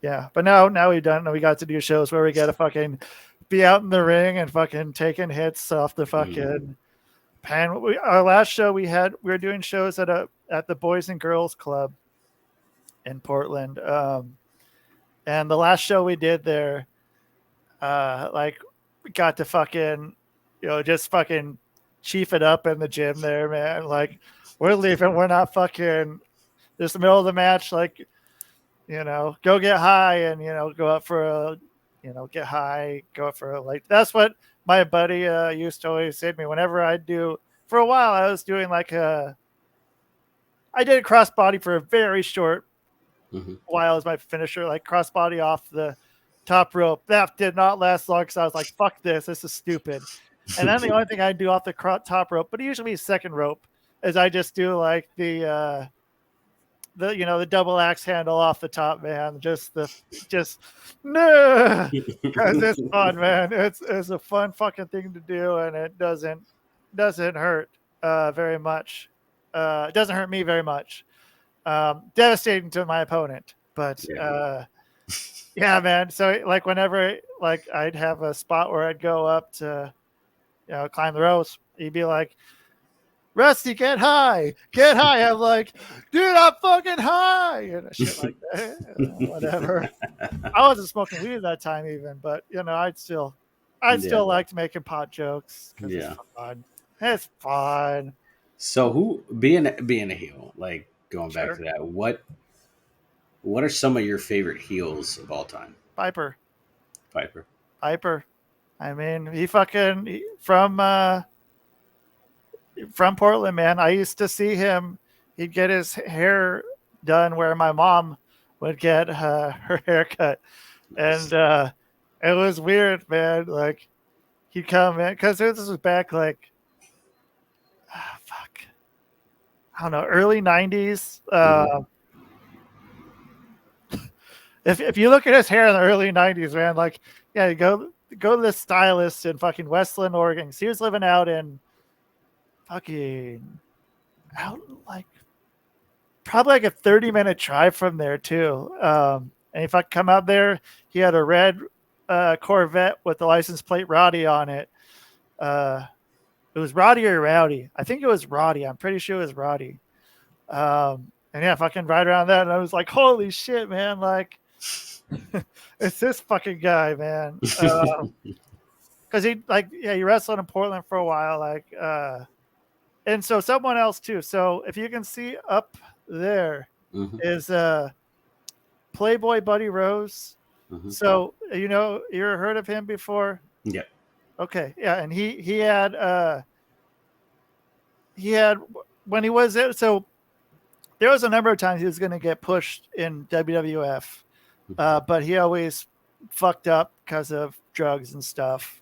yeah, but now we've done. We got to do shows where we got to fucking be out in the ring and fucking taking hits off the fucking pan. Our last show we were doing shows at the Boys and Girls Club in Portland, and the last show we did there, like we got to fucking just fucking chief it up in the gym there, man. Like we're leaving, we're not fucking just the middle of the match, like go get high and go up for a get high, go up for a like that's what my buddy used to always say to me whenever I do. For a while I was doing like I did a crossbody for a very short while as my finisher, like crossbody off the top rope. That did not last long because I was like, fuck this is stupid. And then the only thing I do off the top rope, but usually second rope, is I just do like the double axe handle off the top, man. Just no, because it's fun, man. It's a fun fucking thing to do, and it doesn't hurt very much. It doesn't hurt me very much. Devastating to my opponent, but yeah, man. So like whenever like I'd have a spot where I'd go up to climb the ropes, he'd be like, Rusty, get high. Get high. I'm like, dude, I'm fucking high. And shit like that. Whatever. I wasn't smoking weed at that time even, but I'd still liked making pot jokes because it's fun. It's fun. So who being a heel, like going back to that, what are some of your favorite heels of all time? Piper. Piper. I mean, from Portland, man. I used to see him. He'd get his hair done where my mom would get her haircut, and it was weird, man. Like he'd come in because this was back like, fuck, I don't know, early '90s. If you look at his hair in the early '90s, man, like yeah, go to this stylist in fucking Westland, Oregon. He was living out like probably like a 30-minute drive from there too. And if I come out there, he had a red Corvette with the license plate Roddy on it. It was Roddy or Rowdy. I think it was Roddy. I'm pretty sure it was Roddy. And yeah, fucking ride around that, and I was like, holy shit, man! Like, it's this fucking guy, man. Because he wrestled in Portland for a while, like. And so someone else too. So if you can see up there is Playboy Buddy Rose. Mm-hmm. So you ever heard of him before? Yeah. Okay, yeah, and he had when he was there. So there was a number of times he was going to get pushed in WWF, but he always fucked up because of drugs and stuff.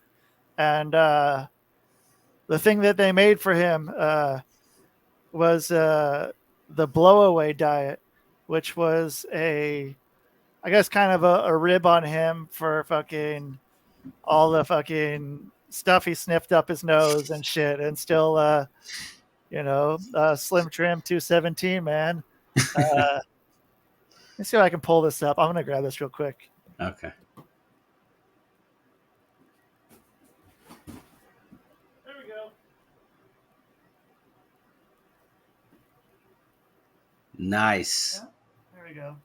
And the thing that they made for him was the blowaway diet, which was I guess, kind of a rib on him for fucking all the fucking stuff he sniffed up his nose and shit, and still, Slim Trim 217, man. Uh, Let's see if I can pull this up. I'm gonna grab this real quick. Okay. There we go. Nice. Yeah, there we go.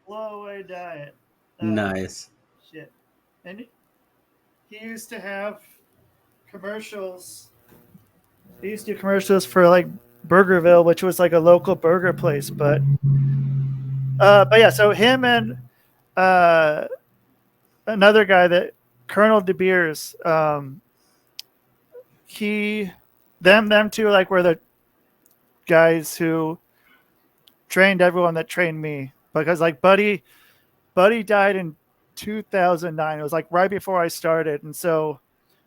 Blowaway diet. Nice. Shit. And he used to have commercials. He used to do commercials for like Burgerville, which was like a local burger place. But yeah, so him and uh, another guy, that Colonel De Beers, them two, like, were the guys who trained everyone that trained me, because like Buddy died in 2009. It was like right before I started, and so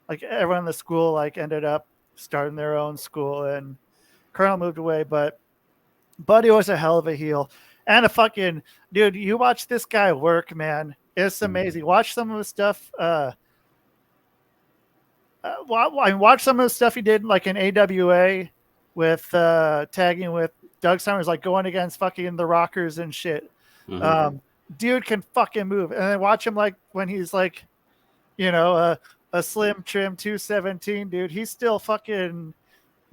like everyone in the school like ended up starting their own school, and Colonel moved away, but Buddy was a hell of a heel and a fucking dude. You watch this guy work, man. It's amazing. Watch some of the stuff. Watch some of the stuff he did, like in AWA, with tagging with Doug Summers, like going against fucking the Rockers and shit. Mm-hmm. Dude can fucking move, and then watch him like when he's like, a slim trim 217, dude. He's still fucking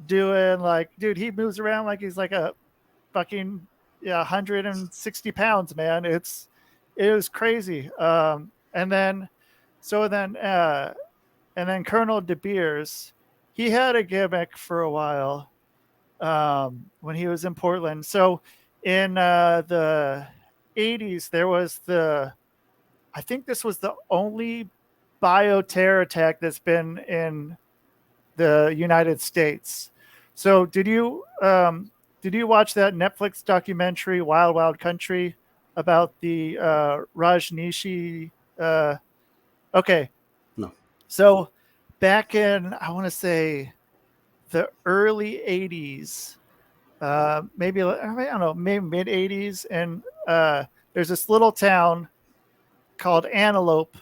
doing, like, dude. He moves around like he's like a fucking 160 pounds, man. It was crazy. And then so then and then Colonel De Beers, he had a gimmick for a while when he was in Portland. So in the 80s, there was I think this was the only bioterror attack that's been in the United States. So did you watch that Netflix documentary Wild Wild Country about the Rajneeshi? Okay, No. so back in, I want to say, the early 80s, maybe, I don't know, maybe mid 80s, and there's this little town called Antelope,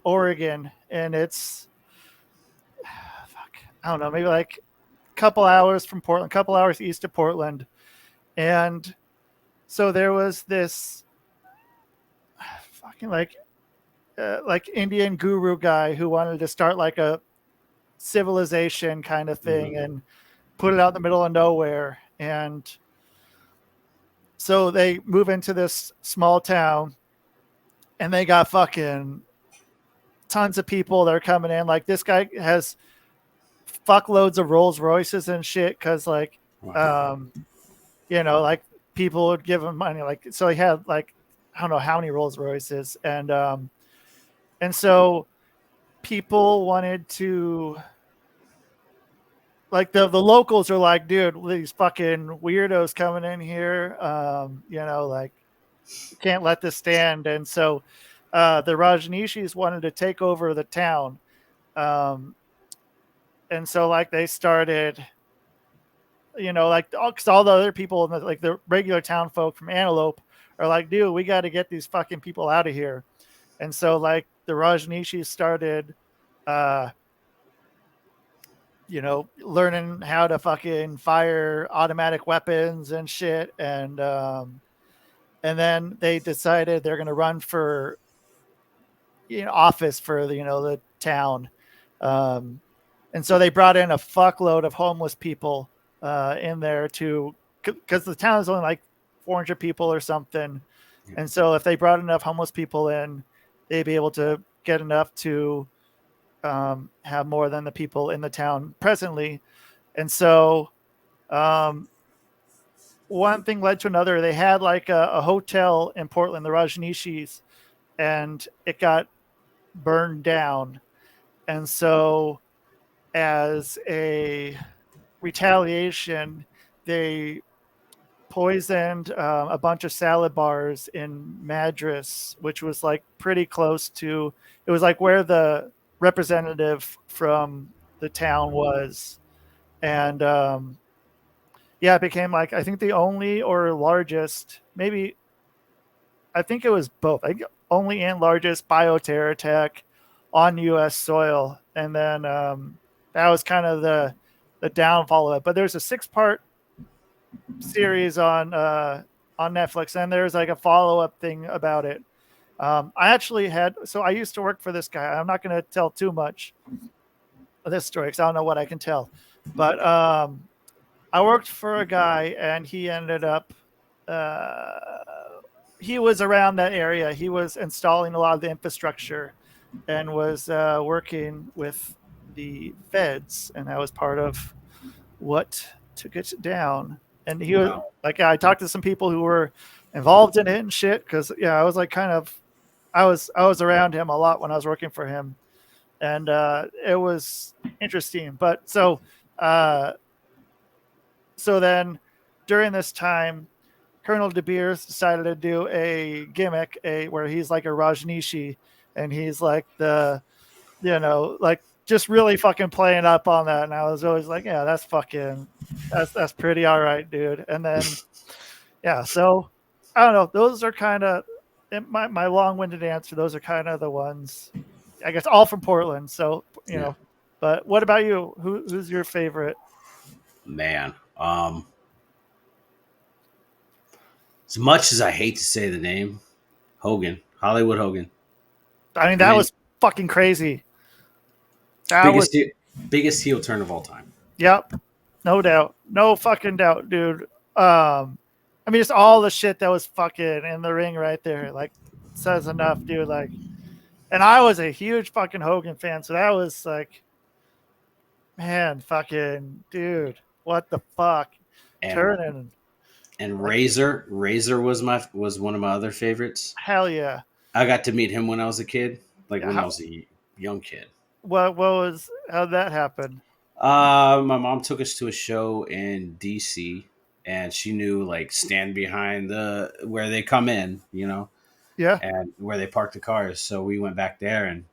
Oregon, and it's fuck, I don't know, maybe like a couple hours from Portland, a couple hours east of Portland. And so there was this fucking like Indian guru guy who wanted to start like a civilization kind of thing, Mm-hmm. and put it out in the middle of nowhere. And so they move into this small town, and they got fucking tons of people that are coming in. Like, this guy has fuckloads of Rolls Royces and shit, because like, Wow. like, people would give him money. Like, so he had like, I don't know how many Rolls Royces, and so people wanted to, like, the locals are like, dude, these fucking weirdos coming in here, like, can't let this stand. And so the Rajneeshis wanted to take over the town, um, and so like they started, like, because all the other people, like the regular town folk from Antelope, are like, dude, we got to get these fucking people out of here. And so like the Rajneeshis started uh learning how to fucking fire automatic weapons and shit. And then they decided they're going to run for office for the town. Um, and so they brought in a fuckload of homeless people in there, to because the town is only like 400 people or something. And so if they brought enough homeless people in, they'd be able to get enough to have more than the people in the town presently. And so um, one thing led to another. They had like a hotel in Portland, the Rajneeshis, and it got burned down. And so, as a retaliation, they poisoned a bunch of salad bars in Madras, which was like pretty close to. It was like where the representative from the town was, and yeah, it became like I think the only or largest, maybe I think it was both. I think only and largest bioterror attack on U.S. soil, and then that was kind of the downfall of it. But there's a 6-part series on Netflix, and there's like a follow up thing about it. I actually had so I used to work for this guy. I'm not going to tell too much of this story because I don't know what I can tell, but I worked for a guy, and he ended up. He was around that area. He was installing a lot of the infrastructure, and was working with the feds, and that was part of what took it down. And he was Wow. like, I talked to some people who were involved in it and shit. Cause yeah, I was like I was around him a lot when I was working for him. And it was interesting. But uh, so then during this time, Colonel De Beers decided to do a gimmick, where he's like a Rajneeshi, and he's like like just really fucking playing up on that. And I was always like, yeah, that's pretty all right, dude. And then yeah, so I don't know. Those are kind of my long-winded answer. Those are kind of the ones, I guess, all from Portland. So Yeah. But what about you? Who's your favorite? Man. As much as I hate to say the name, Hogan, Hollywood Hogan. I mean, I that mean, was fucking crazy. That was biggest heel, biggest heel turn of all time. Yep, no doubt, no fucking doubt, dude. I mean, just all the shit that was fucking in the ring right there, like, says enough, dude. Like, and I was a huge fucking Hogan fan, so that was like, man, fucking dude, what the fuck, And turning and like Razor was one of my other favorites. hell yeah, I got to meet him when I was a kid, like yeah. when I was a young kid. What was how'd that happen? My mom took us to a show in DC, and she knew like stand behind the where they come in, Yeah, and where they park the cars. So we went back there, and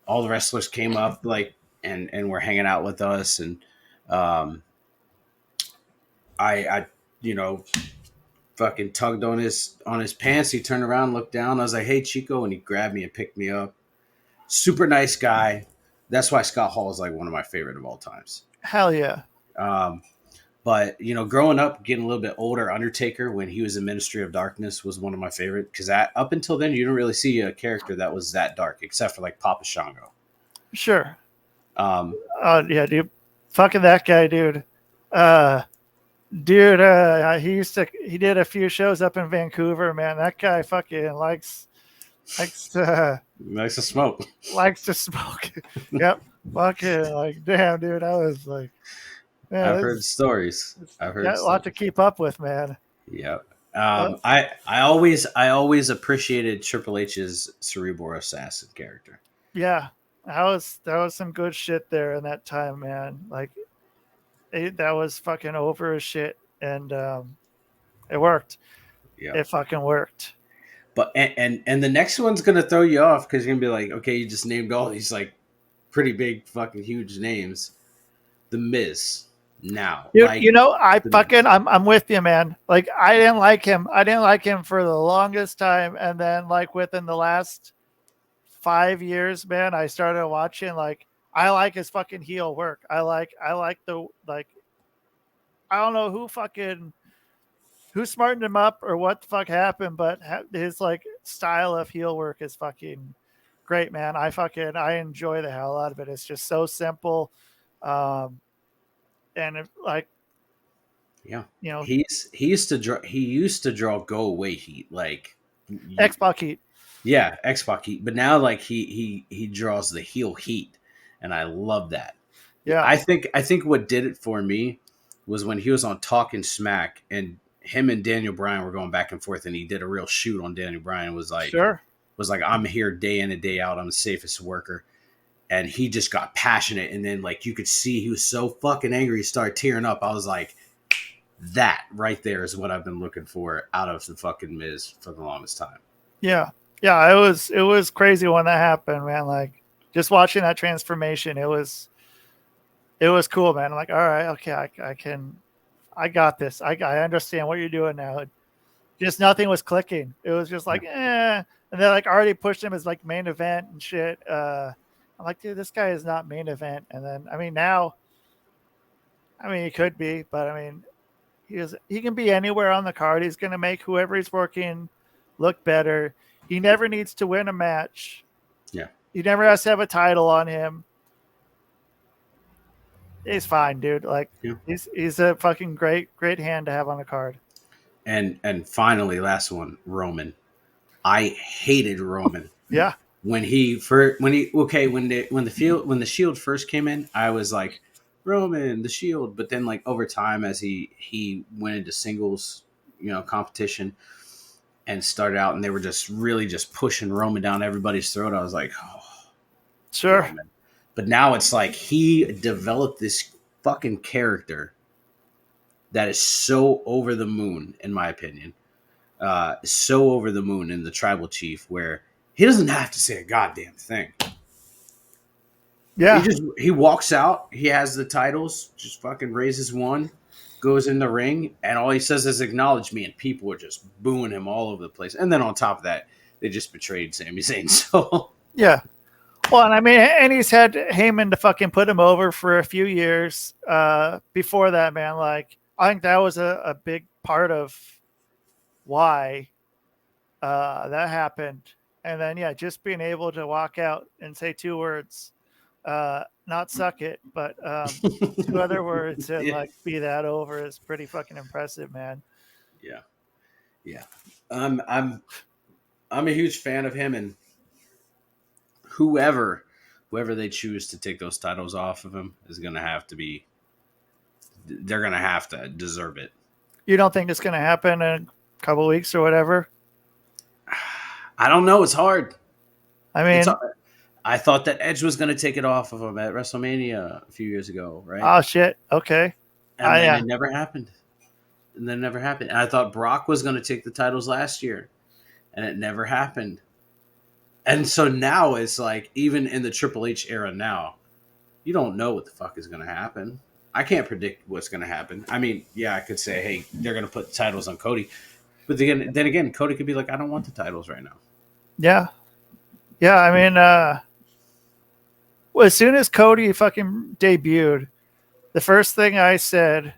all the wrestlers came up like and were hanging out with us, and um, I you know fucking tugged on his pants. He turned around, looked down. I was like, "Hey, Chico," and he grabbed me and picked me up. Super nice guy. That's why Scott Hall is like one of my favorite of all times. hell yeah, Um, but growing up, getting a little bit older, Undertaker when he was in Ministry of Darkness was one of my favorite because up until then you didn't really see a character that was that dark except for like Papa Shango. sure. Um, Yeah, dude, fucking that guy, dude. Uh, Dude, he did a few shows up in Vancouver, man. That guy fucking likes to Nice to smoke. likes to smoke. Yep. Fucking like damn, dude. I was like, I've man, heard stories. I've heard got a lot to stories. keep up with, man. Yeah. Uh, I always appreciated Triple H's cerebral assassin character. yeah. That was some good shit there in that time, man. Like that was fucking over as shit, and it worked. Yeah. It fucking worked. But and the next one's gonna throw you off because you're gonna be like, okay, you just named all these like pretty big fucking huge names. The Miz. Now, like I the fucking I'm with you, man. Like I didn't like him. I didn't like him for the longest time, and then like within the last 5 years, man, I started watching. Like I like his fucking heel work. I like the like I don't know who smartened him up or what the fuck happened, but his like style of heel work is fucking great, man. I enjoy the hell out of it. It's just so simple, um, and like yeah. you know, He used to draw go away heat like X Pac heat. yeah, X-Pac heat, but now like he draws the heel heat, and I love that. Yeah, I think what did it for me was when he was on Talking Smack, and him and Daniel Bryan were going back and forth, and he did a real shoot on Daniel Bryan. Was like sure. was like, I'm here day in and day out. I'm the safest worker. And he just got passionate. And then, like, you could see he was so fucking angry. He started tearing up. I was like, that right there is what I've been looking for out of the fucking Miz for the longest time. Yeah. Yeah. It was crazy when that happened, man. Like, just watching that transformation, it was cool, man. I'm like, all right, okay, I got this. I understand what you're doing now. Just nothing was clicking. It was just Yeah. like, and they like already pushed him as like main event and shit. I'm like, dude, this guy is not main event. And then, I mean, now, I mean, he could be, but I mean, he can be anywhere on the card. He's going to make whoever he's working look better. He never needs to win a match. Yeah. He never has to have a title on him. He's fine, dude. Like, Yeah. he's a fucking great hand to have on the card. And finally, last one, Roman. I hated Roman. Yeah. When the Shield first came in, I was like, Roman, the Shield. But then, like, over time, as he went into singles, competition, and started out, and they were just really just pushing Roman down everybody's throat, I was like, oh, Sure. Roman. But now it's like he developed this fucking character that is so over the moon, in my opinion. So over the moon in the tribal chief, where he doesn't have to say a goddamn thing. Yeah. He walks out, he has the titles, just fucking raises one, goes in the ring, and all he says is acknowledge me, and people are just booing him all over the place. And then on top of that, they just betrayed Sami Zayn. So Yeah. Well, and I mean, and he's had Heyman to fucking put him over for a few years before that, man. Like, I think that was a big part of why that happened. And then, yeah, just being able to walk out and say two words, not suck it, but two other words and yeah, like be that over is pretty fucking impressive, man. yeah, yeah. I'm a huge fan of him, and whoever they choose to take those titles off of him is going to have to be. They're going to have to deserve it. You don't think it's going to happen in a couple of weeks or whatever? I don't know. It's hard. I mean, I thought that Edge was going to take it off of him at WrestleMania a few years ago, right? oh shit. Okay. And then Yeah. it never happened. And then it never happened. And I thought Brock was going to take the titles last year, and it never happened. And so now it's like, even in the Triple H era now, you don't know what the fuck is going to happen. I can't predict what's going to happen. I mean, yeah, I could say, hey, they're going to put the titles on Cody. But then again, Cody could be like, I don't want the titles right now. Yeah. Yeah. I mean, well, as soon as Cody fucking debuted, the first thing I said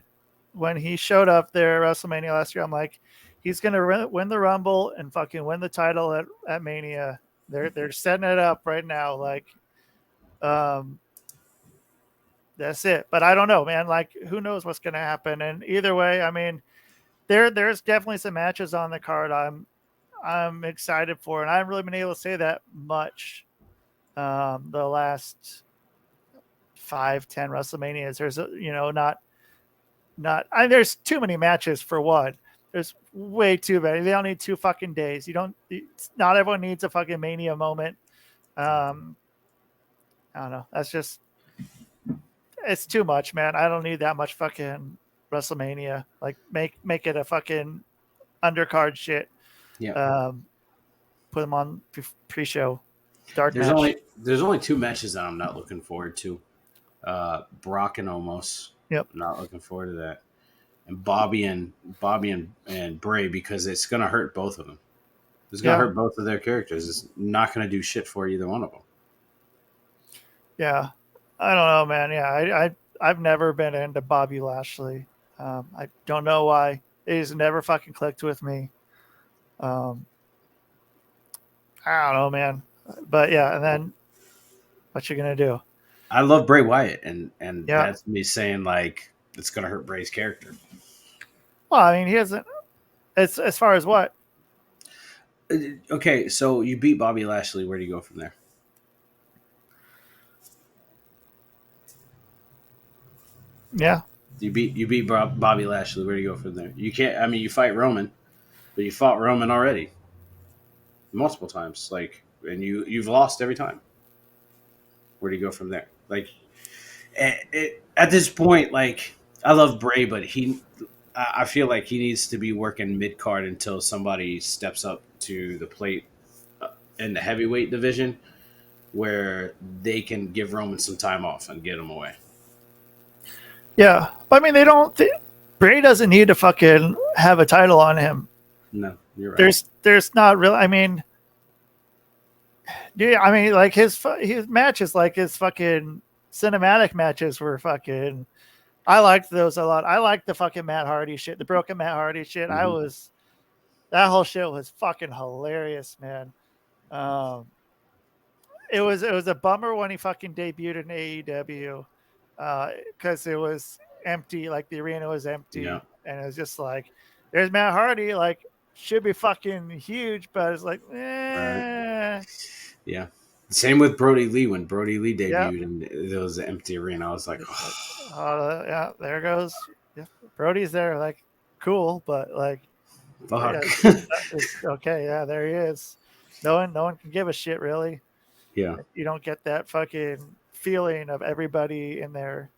when he showed up there at WrestleMania last year, I'm like, he's going to win the Rumble and fucking win the title at Mania. They're setting it up right now. Like, that's it. But I don't know, man. Like, who knows what's going to happen? And either way, I mean, there's definitely some matches on the card I'm excited for, and I haven't really been able to say that much. The last 5-10 WrestleManias, there's there's too many matches for one. There's way too many. They don't need 2 fucking days. Not everyone needs a fucking Mania moment. I don't know. That's just, it's too much, man. I don't need that much fucking WrestleMania. Like, make it a fucking undercard shit. Yeah. Put them on pre-show. Dark There's match. there's only 2 matches that I'm not looking forward to. Brock and Omos. Yep. I'm not looking forward to that. And Bobby and Bray, because it's going to hurt both of them. It's going to hurt both of their characters. It's not going to do shit for either one of them. Yeah. I don't know, man. Yeah, I've never been into Bobby Lashley. I don't know why. He's never fucking clicked with me. I don't know, man. But yeah, and then what you gonna do? I love Bray Wyatt, and that's me saying, like, it's going to hurt Bray's character. Well, I mean, he hasn't. It's as far as what? Okay, so you beat Bobby Lashley. Where do you go from there? Yeah. You beat Bobby Lashley. Where do you go from there? You can't. I mean, you fight Roman, but you fought Roman already. multiple times. Like, and you've lost every time. Where do you go from there? Like, at this point, like, I love Bray, but I feel like he needs to be working mid card until somebody steps up to the plate in the heavyweight division, where they can give Roman some time off and get him away. Yeah, I mean, they don't. Bray doesn't need to fucking have a title on him. No, you're right. There's not really. I mean, yeah, I mean, like his matches, like his fucking cinematic matches were fucking. I liked those a lot. I liked the fucking Matt Hardy shit, the broken Matt Hardy shit. Mm-hmm. That whole shit was fucking hilarious, man. Um, it was a bummer when he fucking debuted in AEW, because it was empty, like the arena was Yeah. empty, and it was just like, there's Matt Hardy, like should be fucking huge, but it's like, Right. eh, Yeah. Same with Brody Lee. When Brody Lee yeah. debuted and there was an empty arena, I was like, It's oh, like, yeah, there goes. Yeah, Brody's there, like cool, but like, yeah, fuck. it's okay. Yeah, there he is. No one can give a shit really. Yeah. You don't get that fucking feeling of everybody in there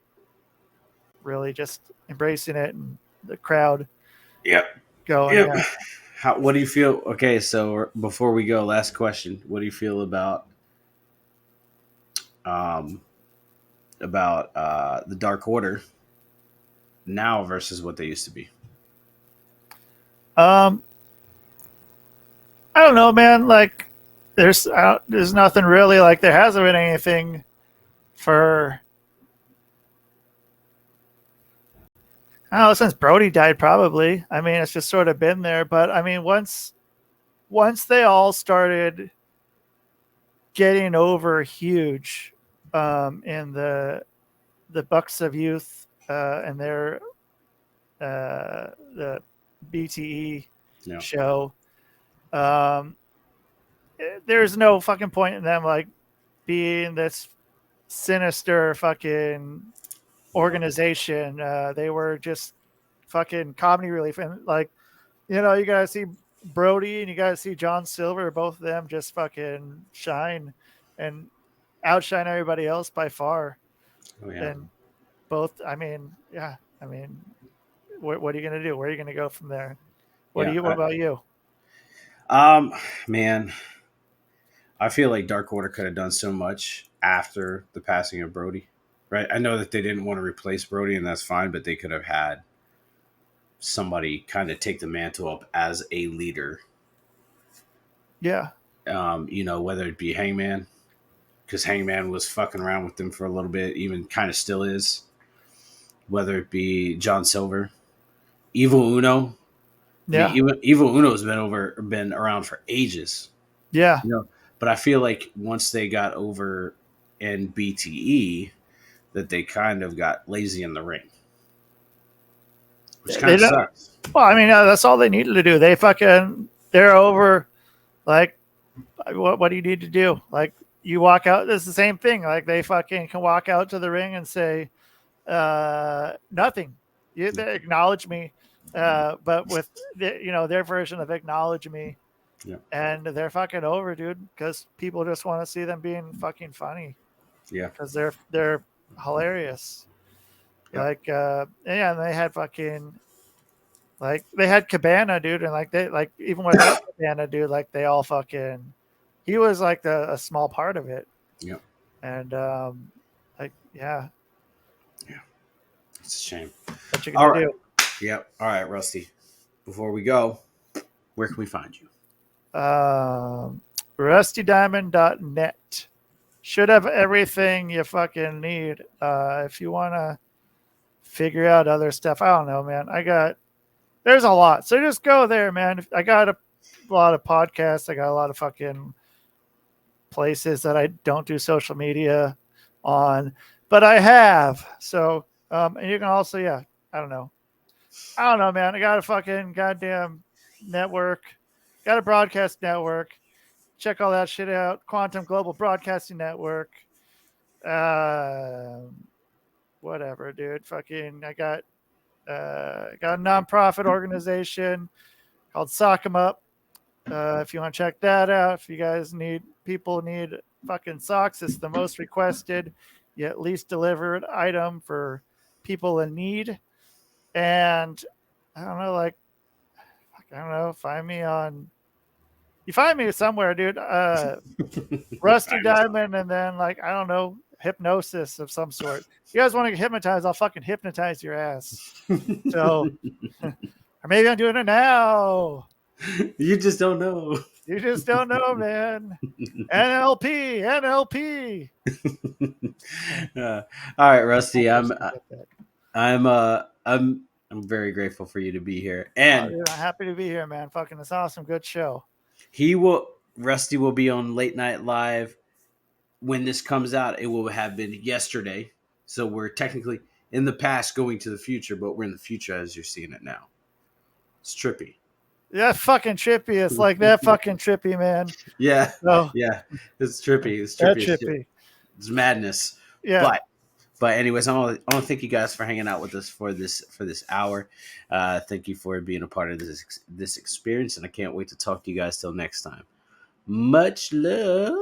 really just embracing it and the crowd Yep. going. Yep. Yeah. What do you feel? Okay, so before we go, last question. What do you feel um about the Dark Order now versus what they used to be? Um, I don't know, man. Like, there's nothing really, like there hasn't been anything for, I don't know, since Brody died. Probably. I mean, it's just sort of been there. But I mean, once they all started getting over huge, in the Bucks of Youth, and their the BTE Yeah. show. Um, there's no fucking point in them like being this sinister fucking organization. They were just fucking comedy relief, and like, you gotta see Brody and you gotta see John Silver, both of them just fucking shine and outshine everybody else by far. Oh yeah. And both, I mean, yeah, I mean, what are you gonna do? Where are you gonna go from there? Yeah. What about you? Um, man, I feel like Dark Order could have done so much after the passing of Brody. Right. I know that they didn't want to replace Brody, and that's fine, but they could have had somebody kind of take the mantle up as a leader. Yeah, Whether it be Hangman, because Hangman was fucking around with them for a little bit, even kind of still is. Whether it be John Silver, Evil Uno. I mean, yeah, Evil Uno's been around for ages. yeah. But I feel like once they got over in BTE, that they kind of got lazy in the ring, which kind They of don't. sucks. Well, I mean, that's all they needed to do. They're over. Like, what do you need to do? Like, you walk out. It's the same thing. Like, they fucking can walk out to the ring and say, nothing. They acknowledge me, but with their version of acknowledge me, Yeah, and they're fucking over, dude. Because people just want to see them being fucking funny yeah, because they're hilarious. yeah, Like, yeah, and they had fucking, like, they had Cabana, dude, and like they, like, even without Cabana, dude, like they all fucking, he was like a small part of it, yeah, and like, yeah, yeah. It's a shame. what you All gonna right. do? Yep. All right, Rusty. Before we go, where can we find you? RustyDiamond.net should have everything you fucking need. If you want to figure out other stuff, I don't know, man. There's a lot, so just go there, man. I got a lot of podcasts. I got a lot of fucking places that I don't do social media on, but I have. So, and you can also, yeah, I don't know. I don't know, man. I got a fucking goddamn network, got a broadcast network. Check all that shit out. Quantum Global Broadcasting Network. Uh, Whatever, dude. Fucking, I got a nonprofit organization called Sock 'em Up. If you want to check that out, if you guys people need fucking socks, it's the most requested yet least delivered item for people in need. And I don't know, like, I don't know, you find me somewhere, dude. Rusty Diamond, and then like I don't know, hypnosis of some sort. You guys want to get hypnotized? I'll fucking hypnotize your ass. So, or maybe I'm doing it now. You just don't know. You just don't know, man. NLP, NLP. All right, Rusty. I'm very grateful for you to be here, and Dude, I'm happy to be here, man. Fucking, it's awesome. Good show. Rusty will be on Late Night Live when this comes out. It will have been yesterday, so we're technically in the past going to the future, but we're in the future as you're seeing it now. It's trippy. Yeah, fucking trippy. It's like that fucking trippy, man. Yeah, Oh, yeah, it's trippy. It's that trippy. trippy. It's madness. Yeah. But anyways, I want to thank you guys for hanging out with us for this hour. Thank you for being a part of this experience, and I can't wait to talk to you guys till next time. Much love.